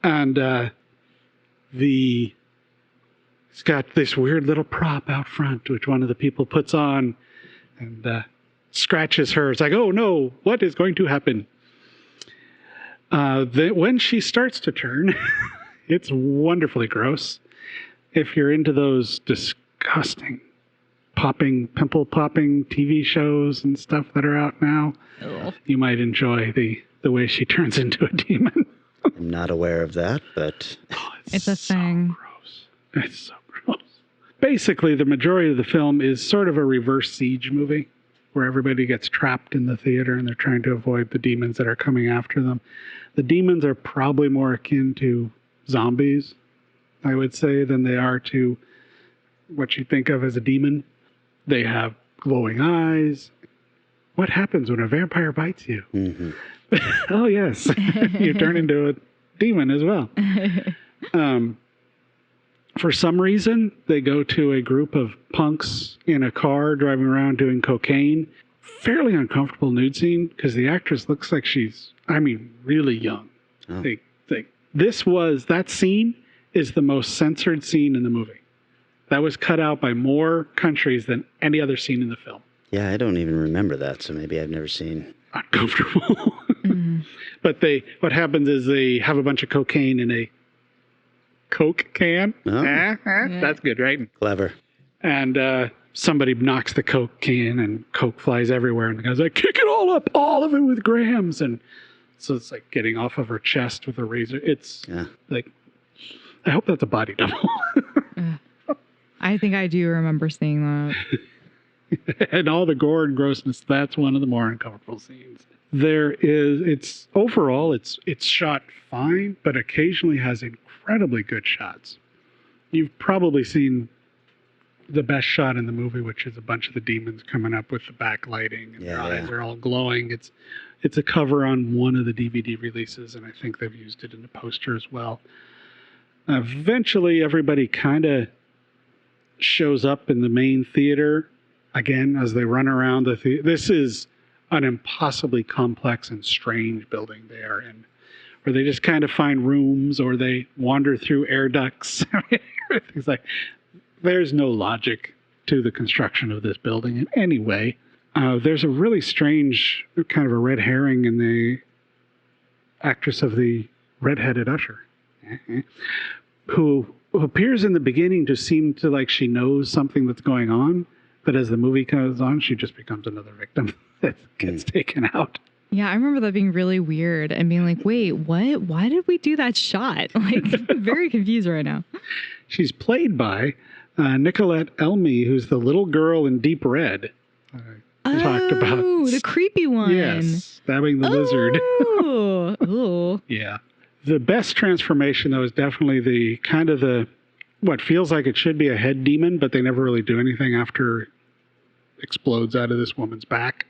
And it's got this weird little prop out front, which one of the people puts on and scratches her. It's like, oh no, what is going to happen? When she starts to turn, it's wonderfully gross. If you're into those disgusting pimple popping TV shows and stuff that are out now, you might enjoy the way she turns into a demon. I'm not aware of that, but it's a thing. Gross. It's so gross. Basically, the majority of the film is sort of a reverse Siege movie, where everybody gets trapped in the theater and they're trying to avoid the demons that are coming after them. The demons are probably more akin to zombies, I would say, than they are to what you think of as a demon. They have glowing eyes. What happens when a vampire bites you? Mm-hmm. Oh, yes. You turn into a demon as well. For some reason, they go to a group of punks in a car driving around doing cocaine. Fairly uncomfortable nude scene because the actress looks like she's, really young. Oh. That scene is the most censored scene in the movie. That was cut out by more countries than any other scene in the film. Yeah, I don't even remember that, so maybe I've never seen. Uncomfortable. But what happens is they have a bunch of cocaine in a Coke can. Oh. That's good, right? Clever. And somebody knocks the Coke can and Coke flies everywhere. And the guy's like, kick it all up, all of it with grams. And so it's like getting off of her chest with a razor. It's like, I hope that's a body double. I think I do remember seeing that. And all the gore and grossness, that's one of the more uncomfortable scenes. It's shot fine, but occasionally has incredibly good shots. You've probably seen the best shot in the movie, which is a bunch of the demons coming up with the backlighting and their eyes are all glowing. It's a cover on one of the DVD releases, and I think they've used it in the poster as well. Eventually, everybody kind of shows up in the main theater again as they run around the theater. This is an impossibly complex and strange building they are in, where they just kind of find rooms or they wander through air ducts. Things like, there's no logic to the construction of this building in any way. There's a really strange kind of a red herring in the actress of the redheaded usher, who appears in the beginning to seem to like she knows something that's going on, but as the movie goes on, she just becomes another victim that gets taken out. Yeah, I remember that being really weird and being like, wait, what? Why did we do that shot? Like, I'm very confused right now. She's played by Nicolette Elmy, who's the little girl in Deep Red. Talked about. Oh, the creepy one. Yes, stabbing the lizard. Oh. Yeah. The best transformation, though, is definitely what feels like it should be a head demon, but they never really do anything after it explodes out of this woman's back.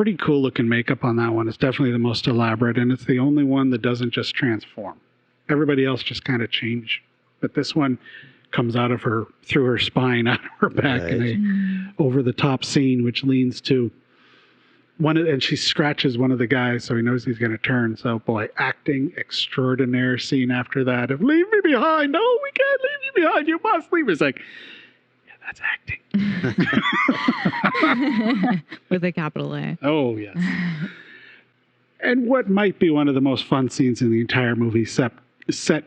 pretty cool looking makeup on that one. It's definitely the most elaborate, and it's the only one that doesn't just transform. Everybody else just kind of change. But this one comes out of her, through her spine, out of her back, in a over-the-top scene, which leans to and she scratches one of the guys, so he knows he's going to turn. So, boy, acting extraordinaire scene after that of, leave me behind. No, we can't leave you behind. You must leave. It's like, yeah, that's acting. With a capital A. Oh, yes. And what might be one of the most fun scenes in the entire movie, set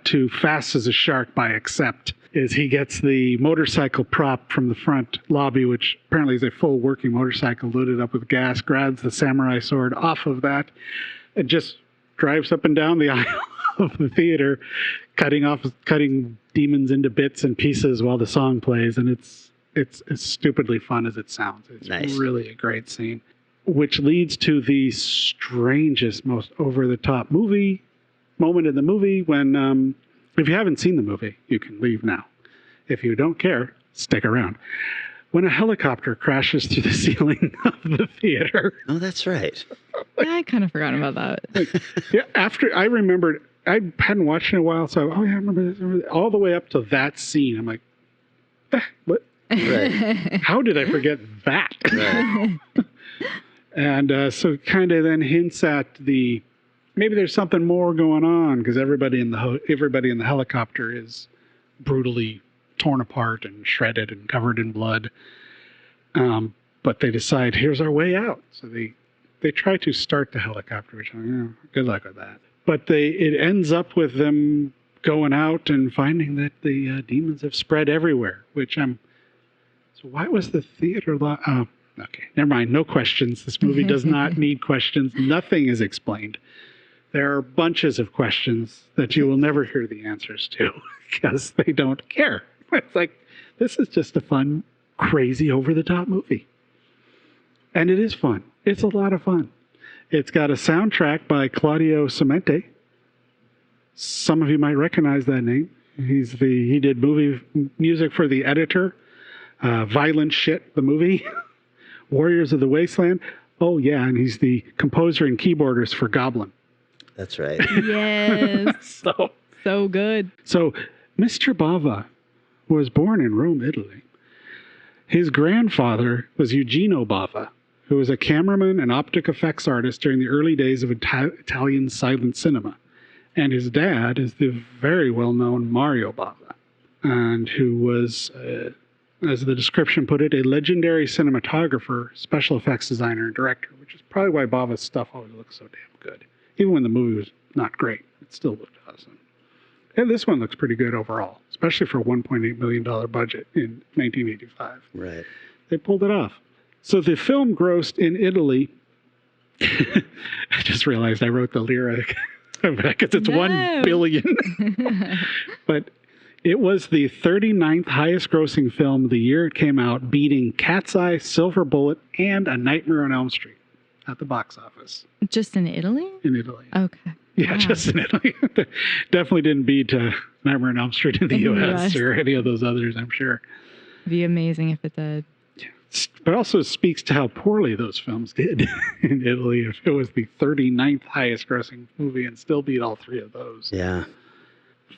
to Fast as a Shark by Accept, is he gets the motorcycle prop from the front lobby, which apparently is a full working motorcycle loaded up with gas, grabs the samurai sword off of that, and just drives up and down the aisle of the theater, cutting demons into bits and pieces while the song plays. And it's as stupidly fun as it sounds. It's nice. Really a great scene, which leads to the strangest, most over-the-top moment in the movie when, if you haven't seen the movie, you can leave now. If you don't care, stick around. When a helicopter crashes through the ceiling of the theater. Oh, that's right. I kind of forgot about that. Yeah, after I remembered, I hadn't watched it in a while, so I remember this. All the way up to that scene, I'm like, what? Right. How did I forget that? Right. And so kind of then hints at maybe there's something more going on, because everybody in the helicopter is brutally torn apart and shredded and covered in blood. But they decide, here's our way out. So they try to start the helicopter, which good luck with that. But it ends up with them going out and finding that the demons have spread everywhere. So why was the theater? Okay, never mind. No questions. This movie does not need questions. Nothing is explained. There are bunches of questions that you will never hear the answers to because they don't care. It's like, this is just a fun, crazy, over-the-top movie. And it is fun. It's a lot of fun. It's got a soundtrack by Claudio Semente. Some of you might recognize that name. He did movie music for The Editor, Violent Shit, the movie, Warriors of the Wasteland. Oh, yeah, and he's the composer and keyboardist for Goblin. That's right. Yes. So good. So Mr. Bava was born in Rome, Italy. His grandfather was Eugenio Bava, who was a cameraman and optic effects artist during the early days of Italian silent cinema. And his dad is the very well-known Mario Bava, and who was, as the description put it, a legendary cinematographer, special effects designer, and director, which is probably why Bava's stuff always looks so damn good. Even when the movie was not great, it still looked awesome. And this one looks pretty good overall, especially for a $1.8 million budget in 1985. Right. They pulled it off. So the film grossed in Italy. I just realized I wrote the lyric because it's 1 billion. But it was the 39th highest grossing film the year it came out, beating Cat's Eye, Silver Bullet, and A Nightmare on Elm Street at the box office. Just in Italy? In Italy. Okay. Yeah, wow. Just in Italy. Definitely didn't beat Nightmare on Elm Street in the US or any of those others, I'm sure. It'd be amazing if it did. Yeah. But also speaks to how poorly those films did in Italy. If it was the 39th highest grossing movie and still beat all three of those. Yeah.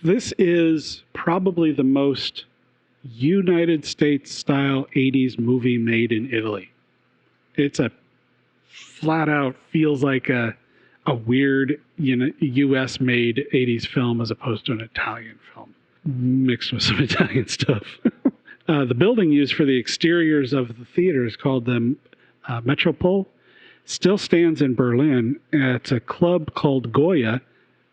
This is probably the most United States style 80s movie made in Italy. It's a flat out feels like a weird, U.S. made 80s film as opposed to an Italian film mixed with some Italian stuff. The building used for the exteriors of the theater is called the Metropole. Still stands in Berlin. It's a club called Goya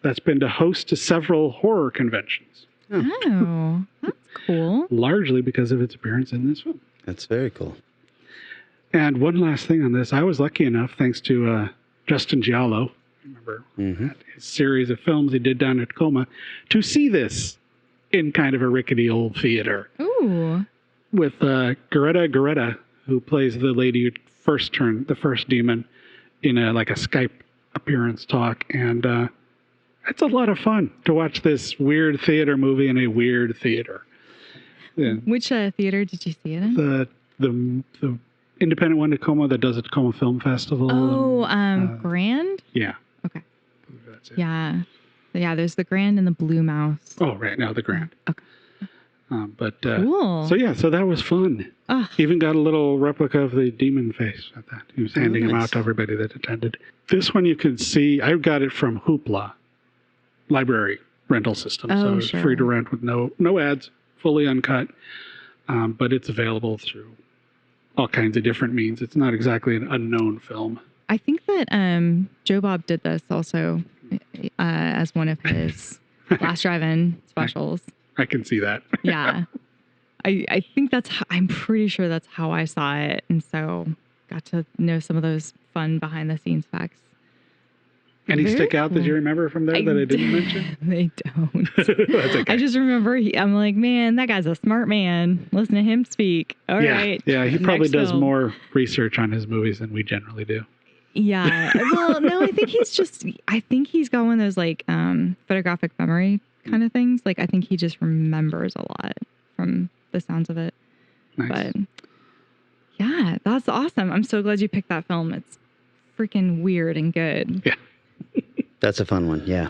that's been to host to several horror conventions. Oh, that's cool. Largely because of its appearance in this film. That's very cool. And one last thing on this. I was lucky enough, thanks to Justin Giallo, remember his series of films he did down at Tacoma, to see this in kind of a rickety old theater. Ooh. With Greta, who plays the lady who first turned the first demon in a Skype appearance talk. And it's a lot of fun to watch this weird theater movie in a weird theater. Which theater did you see it in? The independent one in Tacoma that does a Tacoma Film Festival. Oh, Grand? Yeah. Okay. That's it. Yeah. Yeah, there's the Grand and the Blue Mouse. Oh, right now the Grand. Okay. Cool. So that was fun. Ugh. Even got a little replica of the demon face at that. He was handing them nice. out to everybody that attended. This one you can see, I got it from Hoopla library rental system. So it's free to rent with no ads, fully uncut. But it's available through all kinds of different means. It's not exactly an unknown film. I think that Joe Bob did this also as one of his Last Drive-In specials. I can see that. Yeah. I think I'm pretty sure that's how I saw it. And so got to know some of those fun behind the scenes facts. Any Very stick out cool. that you remember from there that I didn't mention? They don't. That's okay. I just remember, I'm like, man, that guy's a smart man. Listen to him speak. All right. Yeah, he probably Next does film. more research on his movies than we generally do. Yeah. Well, no, I think he's got one of those like photographic memory kind of things. Like, I think he just remembers a lot from the sounds of it. Nice. But yeah, that's awesome. I'm so glad you picked that film. It's freaking weird and good. Yeah. That's a fun one, yeah.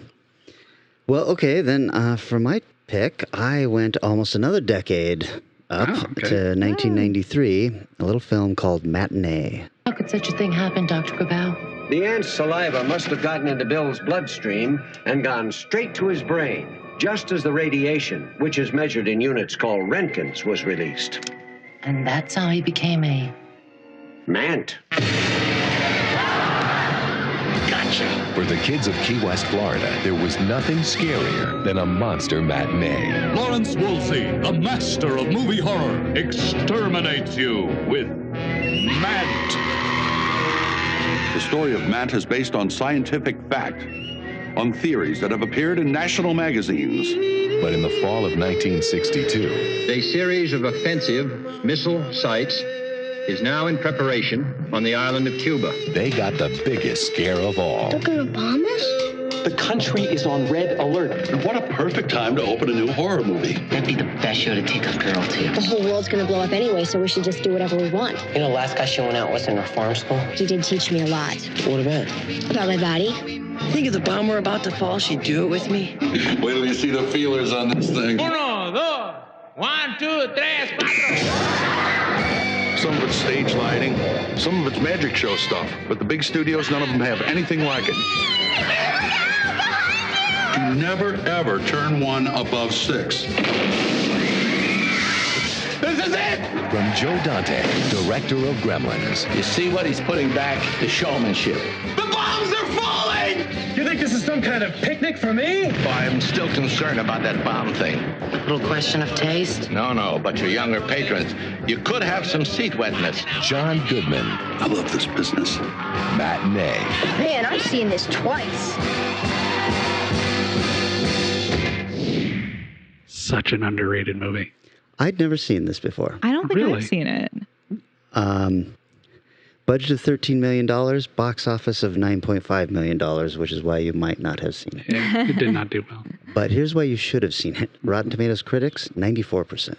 Well, okay, then for my pick, I went almost another decade up to 1993, a little film called Matinee. How could such a thing happen, Dr. Grabau? The ant's saliva must have gotten into Bill's bloodstream and gone straight to his brain, just as the radiation, which is measured in units called Roentgens, was released. And that's how he became a... Mant. For the kids of Key West, Florida, there was nothing scarier than a monster matinee. Lawrence Woolsey, the master of movie horror, exterminates you with Mant. The story of Mant is based on scientific fact, on theories that have appeared in national magazines. But in the fall of 1962, a series of offensive missile sites is now in preparation on the island of Cuba. They got the biggest scare of all. They're gonna bomb us? The country is on red alert. And what a perfect time to open a new horror movie. That'd be the best show to take a girl to. The whole world's gonna blow up anyway, so we should just do whatever we want. You know, last guy she went out with in reform school? He did teach me a lot. What about? About my body. Think if the bomb were about to fall, she'd do it with me? Wait till you see the feelers on this thing. 1, 2, 1, 2, 3, 4. Some of it's stage lighting, some of it's magic show stuff, but the big studios, none of them have anything like it. You never, ever turn one above 6. This is it! From Joe Dante, director of Gremlins. You see what he's putting back? The showmanship. The bombs are falling! You think this is some kind of picnic for me? Well, I'm still concerned about that bomb thing. Little question of taste? No, but your younger patrons, you could have some seat wetness. John Goodman. I love this business. Matinee. Man, I've seen this twice. Such an underrated movie. I'd never seen this before. I don't think Really? I've seen it. Budget of $13 million, box office of $9.5 million, which is why you might not have seen it. Yeah, it did not do well. But here's why you should have seen it. Rotten Tomatoes critics, 94%.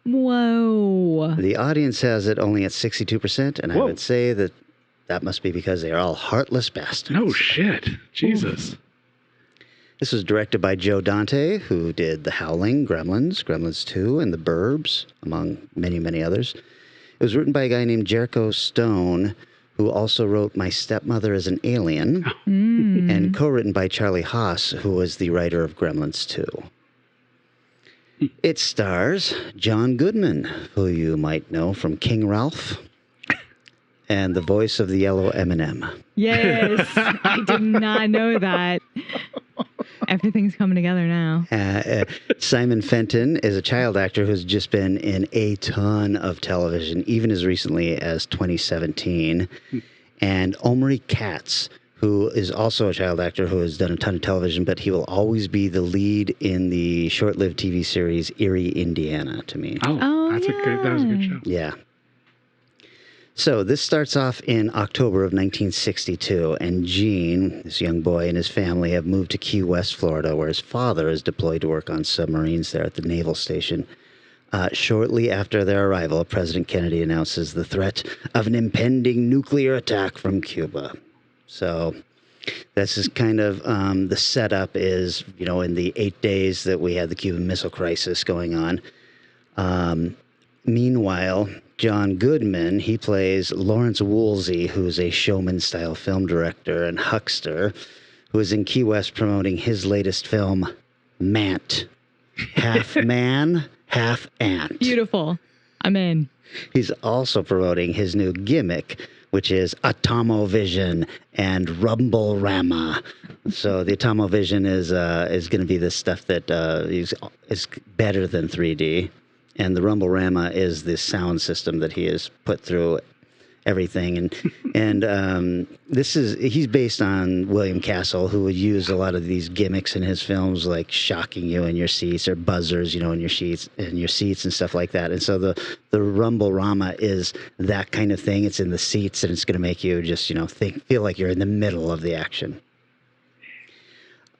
Whoa. The audience has it only at 62%, and I would say that must be because they are all heartless bastards. No shit. Jesus. This was directed by Joe Dante, who did The Howling, Gremlins, Gremlins 2, and The Burbs, among many, many others. It was written by a guy named Jericho Stone, who also wrote My Stepmother is an Alien, and co-written by Charlie Haas, who was the writer of Gremlins 2. It stars John Goodman, who you might know from King Ralph, and the voice of the yellow M&M. Yes. I did not know that. Everything's coming together now. Simon Fenton is a child actor who's just been in a ton of television, even as recently as 2017. And Omri Katz, who is also a child actor who has done a ton of television, but he will always be the lead in the short-lived TV series Erie, Indiana, to me. That was a good show. Yeah. So this starts off in October of 1962, and Gene, this young boy, and his family have moved to Key West, Florida, where his father is deployed to work on submarines there at the naval station. Shortly after their arrival, President Kennedy announces the threat of an impending nuclear attack from Cuba. So this is kind of the setup is, in the 8 days that we had the Cuban Missile Crisis going on. Meanwhile, John Goodman, he plays Lawrence Woolsey, who's a showman-style film director and huckster, who is in Key West promoting his latest film, Mant. Half man, half ant. Beautiful. I'm in. He's also promoting his new gimmick, which is Atomovision and Rumble-Rama. So the Atomovision is going to be this stuff that is better than 3D. And the Rumble-Rama is this sound system that he has put through everything. And he's based on William Castle, who would use a lot of these gimmicks in his films, like shocking you in your seats or buzzers, in your seats and stuff like that. And so the Rumble-Rama is that kind of thing. It's in the seats, and it's going to make you just, feel like you're in the middle of the action.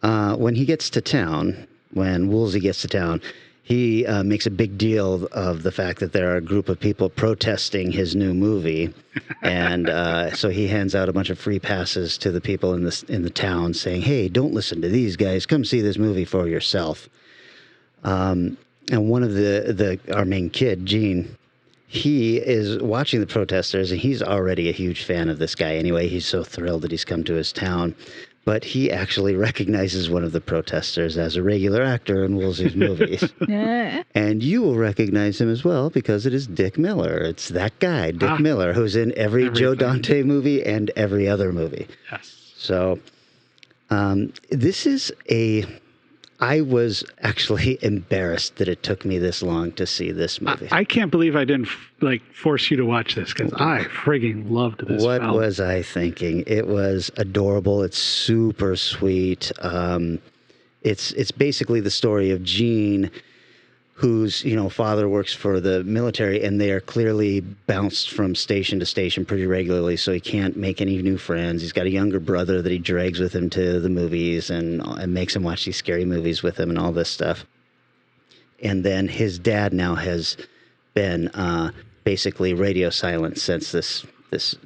When he gets to town, when Woolsey gets to town, he makes a big deal of the fact that there are a group of people protesting his new movie, and so he hands out a bunch of free passes to the people in the town, saying, "Hey, don't listen to these guys. Come see this movie for yourself." And one of our main kid, Gene, he is watching the protesters, and he's already a huge fan of this guy. Anyway, he's so thrilled that he's come to his town. But he actually recognizes one of the protesters as a regular actor in Woolsey's movies. And you will recognize him as well because it is Dick Miller. It's that guy, Dick Miller, who's in every Joe Dante movie and every other movie. Yes. So this is I was actually embarrassed that it took me this long to see this movie. I can't believe I didn't force you to watch this because I frigging loved this film. What was I thinking? It was adorable. It's super sweet. It's basically the story of Gene, whose father works for the military, and they are clearly bounced from station to station pretty regularly, so he can't make any new friends. He's got a younger brother that he drags with him to the movies and makes him watch these scary movies with him and all this stuff. And then his dad now has been basically radio silent since this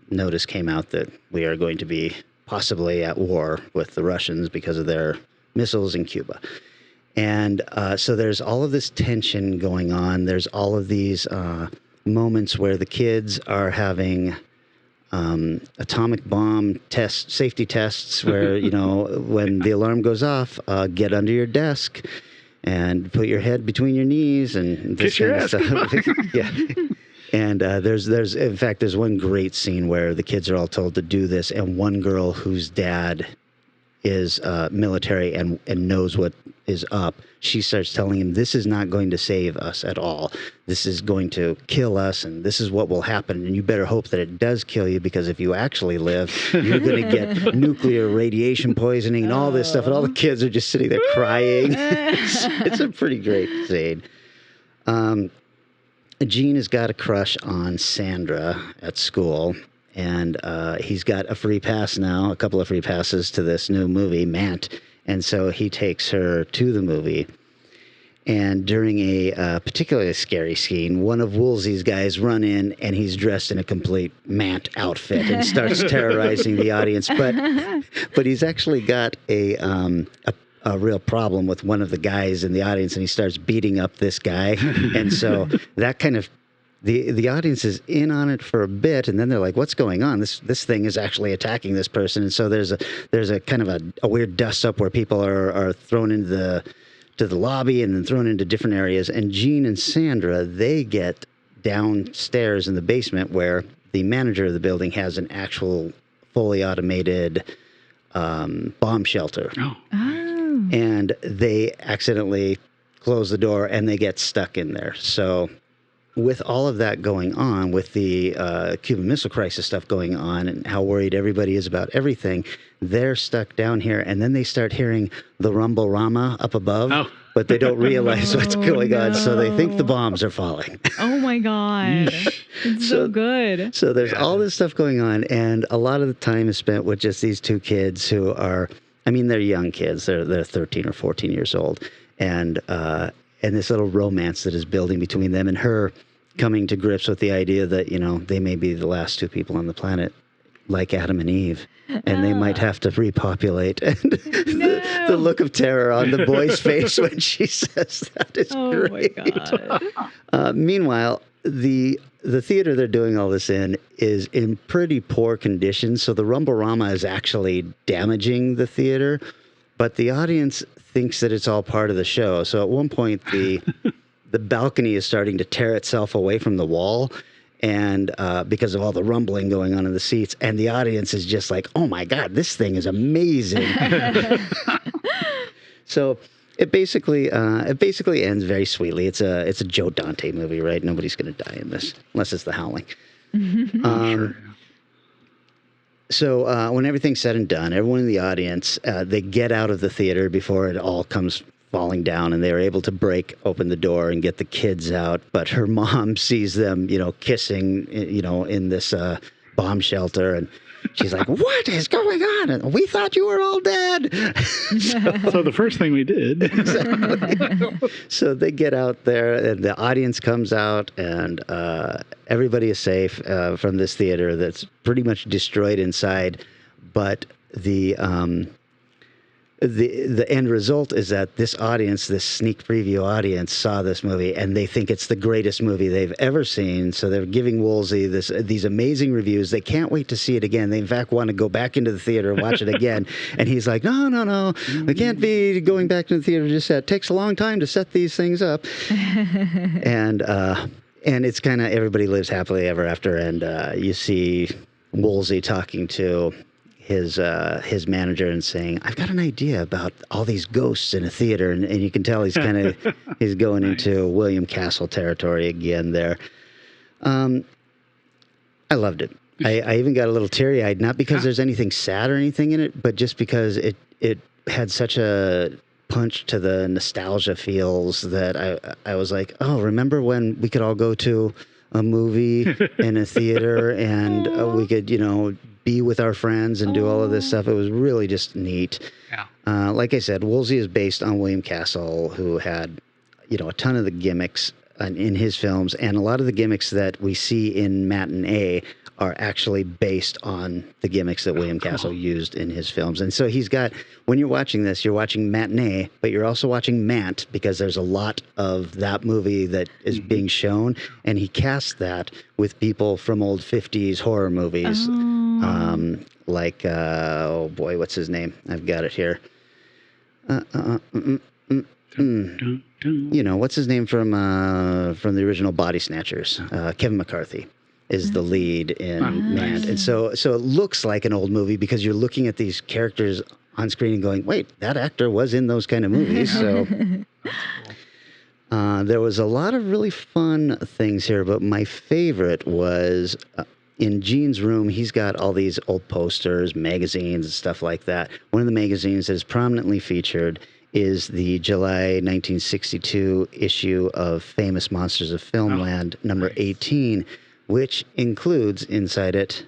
notice came out that we are going to be possibly at war with the Russians because of their missiles in Cuba. And so there's all of this tension going on. There's all of these moments where the kids are having atomic bomb safety tests where, when the alarm goes off, get under your desk and put your head between your knees and this kind of stuff. Yeah. And there's one great scene where the kids are all told to do this, and one girl whose dad is military and knows what is up, she starts telling him, this is not going to save us at all. This is going to kill us, and this is what will happen, and you better hope that it does kill you, because if you actually live, you're going to get nuclear radiation poisoning and all this stuff, and all the kids are just sitting there crying. It's a pretty great scene. Gene has got a crush on Sandra at school, and he's got a free pass now, a couple of free passes to this new movie, Mant. And so he takes her to the movie. And during a particularly scary scene, one of Woolsey's guys run in, and he's dressed in a complete Mant outfit and starts terrorizing the audience. But he's actually got a real problem with one of the guys in the audience, and he starts beating up this guy. And so that kind of, the audience is in on it for a bit, and then they're like, what's going on? This thing is actually attacking this person. And so there's a kind of a weird dust up where people are thrown into the lobby and then thrown into different areas. And Gene and Sandra, they get downstairs in the basement where the manager of the building has an actual fully automated bomb shelter. And they accidentally close the door and they get stuck in there. So with all of that going on, with the Cuban Missile Crisis stuff going on and how worried everybody is about everything, they're stuck down here, and then they start hearing the Rumble-Rama up above, but they don't realize what's going on, so they think the bombs are falling. Oh my God. It's so good. So there's all this stuff going on, and a lot of the time is spent with just these two kids who are, they're young kids. They're 13 or 14 years old. And this little romance that is building between them, and her coming to grips with the idea that, you know, they may be the last two people on the planet, like Adam and Eve, and they might have to repopulate. And the look of terror on the boy's face when she says that is great. My God. Meanwhile, the theater they're doing all this in is in pretty poor condition, so the rumble-rama is actually damaging the theater, but the audience thinks that it's all part of the show. So at one point, the balcony is starting to tear itself away from the wall, and because of all the rumbling going on in the seats, and the audience is just like, "Oh my God, this thing is amazing!" So it basically ends very sweetly. It's a Joe Dante movie, right? Nobody's going to die in this unless it's The Howling. Sure. So when everything's said and done, everyone in the audience, they get out of the theater before it all comes falling down, and they were able to break open the door and get the kids out. But her mom sees them, you know, kissing, you know, in this bomb shelter, and she's like, "What is going on? And we thought you were all dead." So the first thing we did. Exactly. So they get out there, and the audience comes out, and everybody is safe from this theater that's pretty much destroyed inside. But the end result is that this audience, this sneak preview audience, saw this movie, and they think it's the greatest movie they've ever seen. So they're giving Woolsey these amazing reviews. They can't wait to see it again. They, in fact, want to go back into the theater and watch it again. And he's like, no. We can't be going back to the theater just yet. It takes a long time to set these things up. And it's kind of everybody lives happily ever after. And you see Woolsey talking to his manager and saying, "I've got an idea about all these ghosts in a theater," and you can tell he's he's going into William Castle territory again there. I loved it. I even got a little teary-eyed, not because there's anything sad or anything in it, but just because it had such a punch to the nostalgia feels that I was like, oh, remember when we could all go to a movie in a theater and we could, you know, be with our friends and do all of this stuff. It was really just neat. Yeah. Like I said, Woolsey is based on William Castle, who had, you know, a ton of the gimmicks in his films, and a lot of the gimmicks that we see in Matinee are actually based on the gimmicks that William Castle used in his films. And so he's got, when you're watching this, you're watching Matinee, but you're also watching Mant, because there's a lot of that movie that is being shown, and he cast that with people from old 50s horror movies. Like, oh boy, what's his name? I've got it here. You know, what's his name from the original Body Snatchers? Kevin McCarthy is the lead in Mant. And so it looks like an old movie because you're looking at these characters on screen and going, wait, that actor was in those kind of movies. So there was a lot of really fun things here, but my favorite was in Gene's room. He's got all these old posters, magazines, and stuff like that. One of the magazines that is prominently featured is the July 1962 issue of Famous Monsters of Filmland, number 18, which includes inside it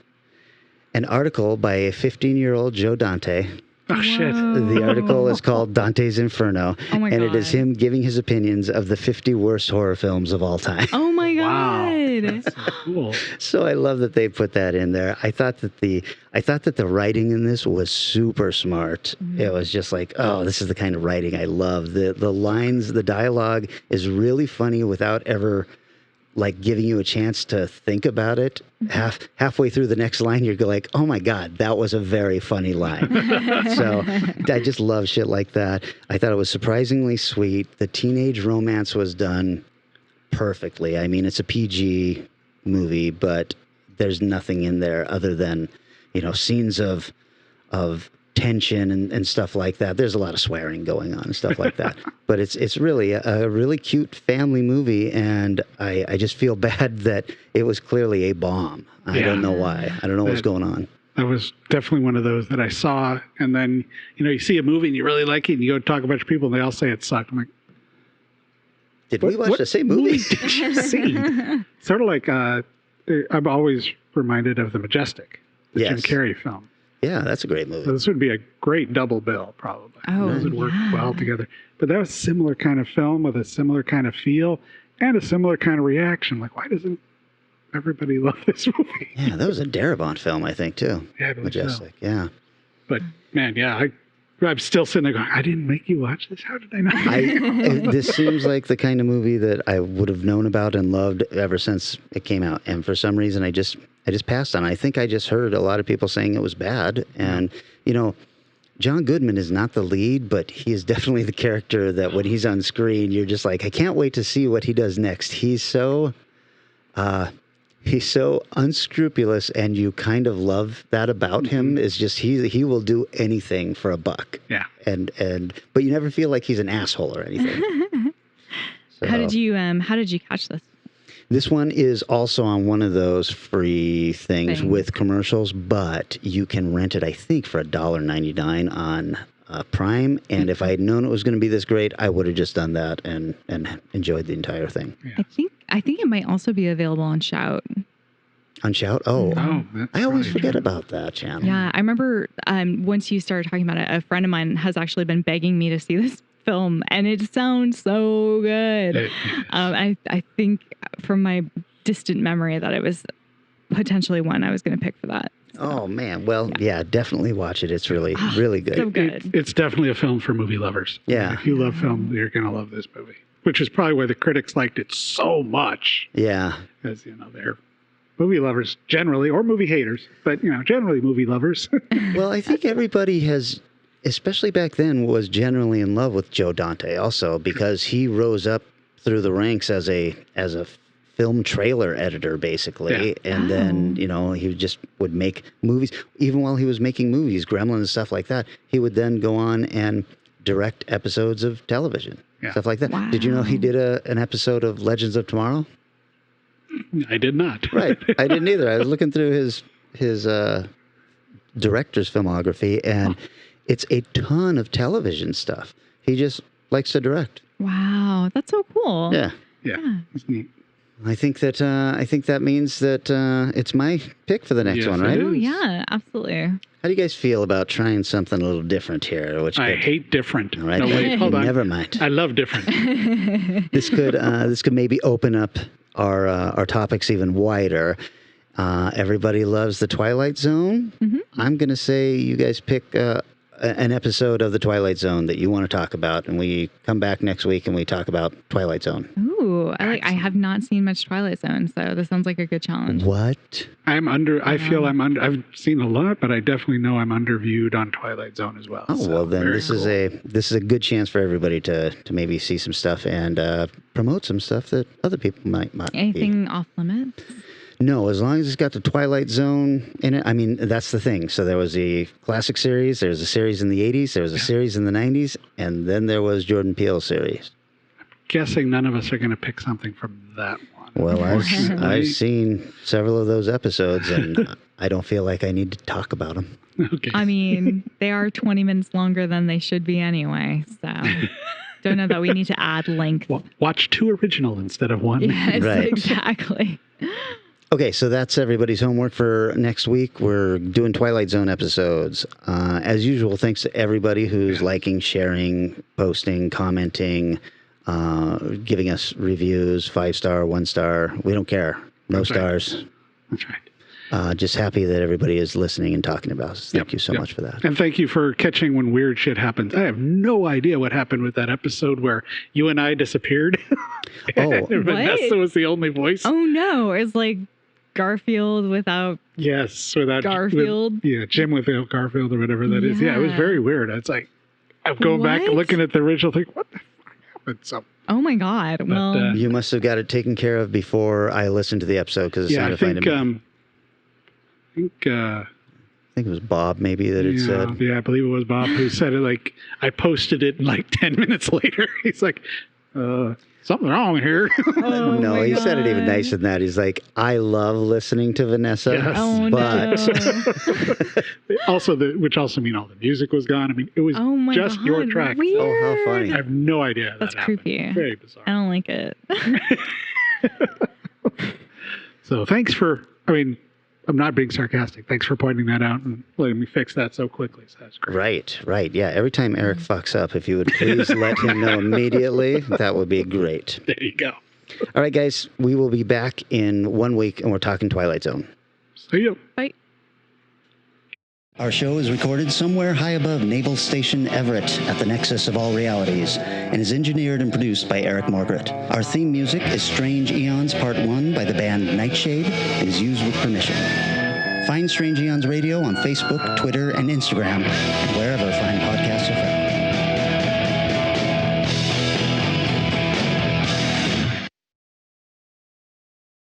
an article by a 15-year-old Joe Dante. Oh, shit. The article is called Dante's Inferno, and it is him giving his opinions of the 50 worst horror films of all time. Oh, my God. Wow. That's so cool. So I love that they put that in there. I thought that the writing in this was super smart. It was just like, oh, this is the kind of writing I love. The lines, the dialogue is really funny without ever like giving you a chance to think about it. Halfway through the next line, you're like, oh my God, that was a very funny line. So I just love shit like that. I thought it was surprisingly sweet. The teenage romance was done perfectly. I mean, it's a PG movie, but there's nothing in there other than, you know, scenes of tension and stuff like that. There's a lot of swearing going on and stuff like that. But it's really a really cute family movie, and I just feel bad that it was clearly a bomb. I don't know why. I don't know what's going on. That was definitely one of those that I saw, and then, you know, you see a movie and you really like it, and you go talk about your people, and they all say it sucked. I'm like, did we watch the same movie? Did you see? Sort of like, I'm always reminded of The Majestic, the Jim Carrey film. Yeah, that's a great movie. So this would be a great double bill, probably. Oh, Those would work yeah. well together. But that was a similar kind of film with a similar kind of feel and a similar kind of reaction. Like, why doesn't everybody love this movie? Yeah, that was a Darabont film, I think, too. Yeah, I believe Majestic, so. yeah. But, man, yeah, I'm still sitting there going, I didn't make you watch this? How did I not? This seems like the kind of movie that I would have known about and loved ever since it came out. And for some reason, I just passed on it. I think I just heard a lot of people saying it was bad. And, you know, John Goodman is not the lead, but he is definitely the character that when he's on screen, you're just like, I can't wait to see what he does next. He's so unscrupulous, and you kind of love that about him. Is just he will do anything for a buck. Yeah. But you never feel like he's an asshole or anything. So, How did you catch this? This one is also on one of those free things with commercials, but you can rent it, I think, for $1.99 on Prime. And if I had known it was going to be this great, I would have just done that and enjoyed the entire thing. Yeah. I think it might also be available on Shout. On Shout? Oh, I always forget about that channel. Yeah, I remember once you started talking about it, a friend of mine has actually been begging me to see this film, and it sounds so good. I think from my distant memory that it was potentially one I was going to pick for that. So. Oh, man. Well, yeah, definitely watch it. It's really, really good. So good. It's definitely a film for movie lovers. Yeah. If you love film, you're going to love this movie, which is probably why the critics liked it so much. Yeah. Because, you know, they're movie lovers generally, or movie haters, but, you know, generally movie lovers. Well, I think everybody has, especially back then, was generally in love with Joe Dante also, because he rose up through the ranks as a film trailer editor, basically. Yeah. And then, you know, he just would make movies. Even while he was making movies, Gremlin and stuff like that, he would then go on and direct episodes of television, stuff like that. Wow. Did you know he did an episode of Legends of Tomorrow? I did not. Right. I didn't either. I was looking through his director's filmography, and it's a ton of television stuff. He just likes to direct. Wow, that's so cool. Yeah. Yeah. It's neat. I think that means that it's my pick for the next one, right? Oh, yeah, absolutely. How do you guys feel about trying something a little different here? I hate different. All right. No, wait, hold on. Never mind. I love different. This could maybe open up our topics even wider. Everybody loves the Twilight Zone. Mm-hmm. I'm going to say you guys pick an episode of the Twilight Zone that you want to talk about, and we come back next week and we talk about Twilight Zone. Ooh, I have not seen much Twilight Zone, so this sounds like a good challenge. What? I feel I'm under. I've seen a lot, but I definitely know I'm underviewed on Twilight Zone as well. Oh, so well, then this is a good chance for everybody to maybe see some stuff and promote some stuff that other people might Anything off limits? No, as long as it's got the Twilight Zone in it. I mean, that's the thing. So there was the classic series, there was a series in the 80s, there was a series in the 90s, and then there was Jordan Peele's series. I'm guessing none of us are going to pick something from that one. Well, I've seen several of those episodes, and I don't feel like I need to talk about them. Okay. I mean, they are 20 minutes longer than they should be anyway, so... Don't know that we need to add length. Watch 2 original instead of 1. Yes, right. Exactly. Okay, so that's everybody's homework for next week. We're doing Twilight Zone episodes. As usual, thanks to everybody who's liking, sharing, posting, commenting, giving us reviews, 5-star, 1-star. We don't care. No That's stars. Right. That's right. Just happy that everybody is listening and talking about us. Thank you so much for that. And thank you for catching when weird shit happens. I have no idea what happened with that episode where you and I disappeared. Oh, Vanessa was the only voice. Oh no, it's like Garfield without Garfield. Jim without Garfield or whatever that is. Yeah, it was very weird. It's like I'm going back and looking at the original thing. What the fuck happened? So. Oh my God! Well, you must have got it taken care of before I listened to the episode because it sounded fine to me. I think it was Bob maybe that had said. Yeah, I believe it was Bob who said it. Like I posted it, and like 10 minutes later, he's like, "Something wrong here." Oh no, he said it even nicer than that. He's like, "I love listening to Vanessa, but also which also mean all the music was gone. I mean, it was just your track. Weird. Oh, how funny! I have no idea. That's that creepy. Happened. Very bizarre. I don't like it. So thanks for. I mean. I'm not being sarcastic. Thanks for pointing that out and letting me fix that so quickly. So that's great. Right. Yeah. Every time Eric fucks up, if you would please let him know immediately, that would be great. There you go. All right, guys. We will be back in 1 week, and we're talking Twilight Zone. See you. Bye. Our show is recorded somewhere high above Naval Station Everett at the nexus of all realities and is engineered and produced by Eric Margaret. Our theme music is Strange Aeons Part 1 by the band Nightshade and is used with permission. Find Strange Aeons Radio on Facebook, Twitter, and Instagram, and wherever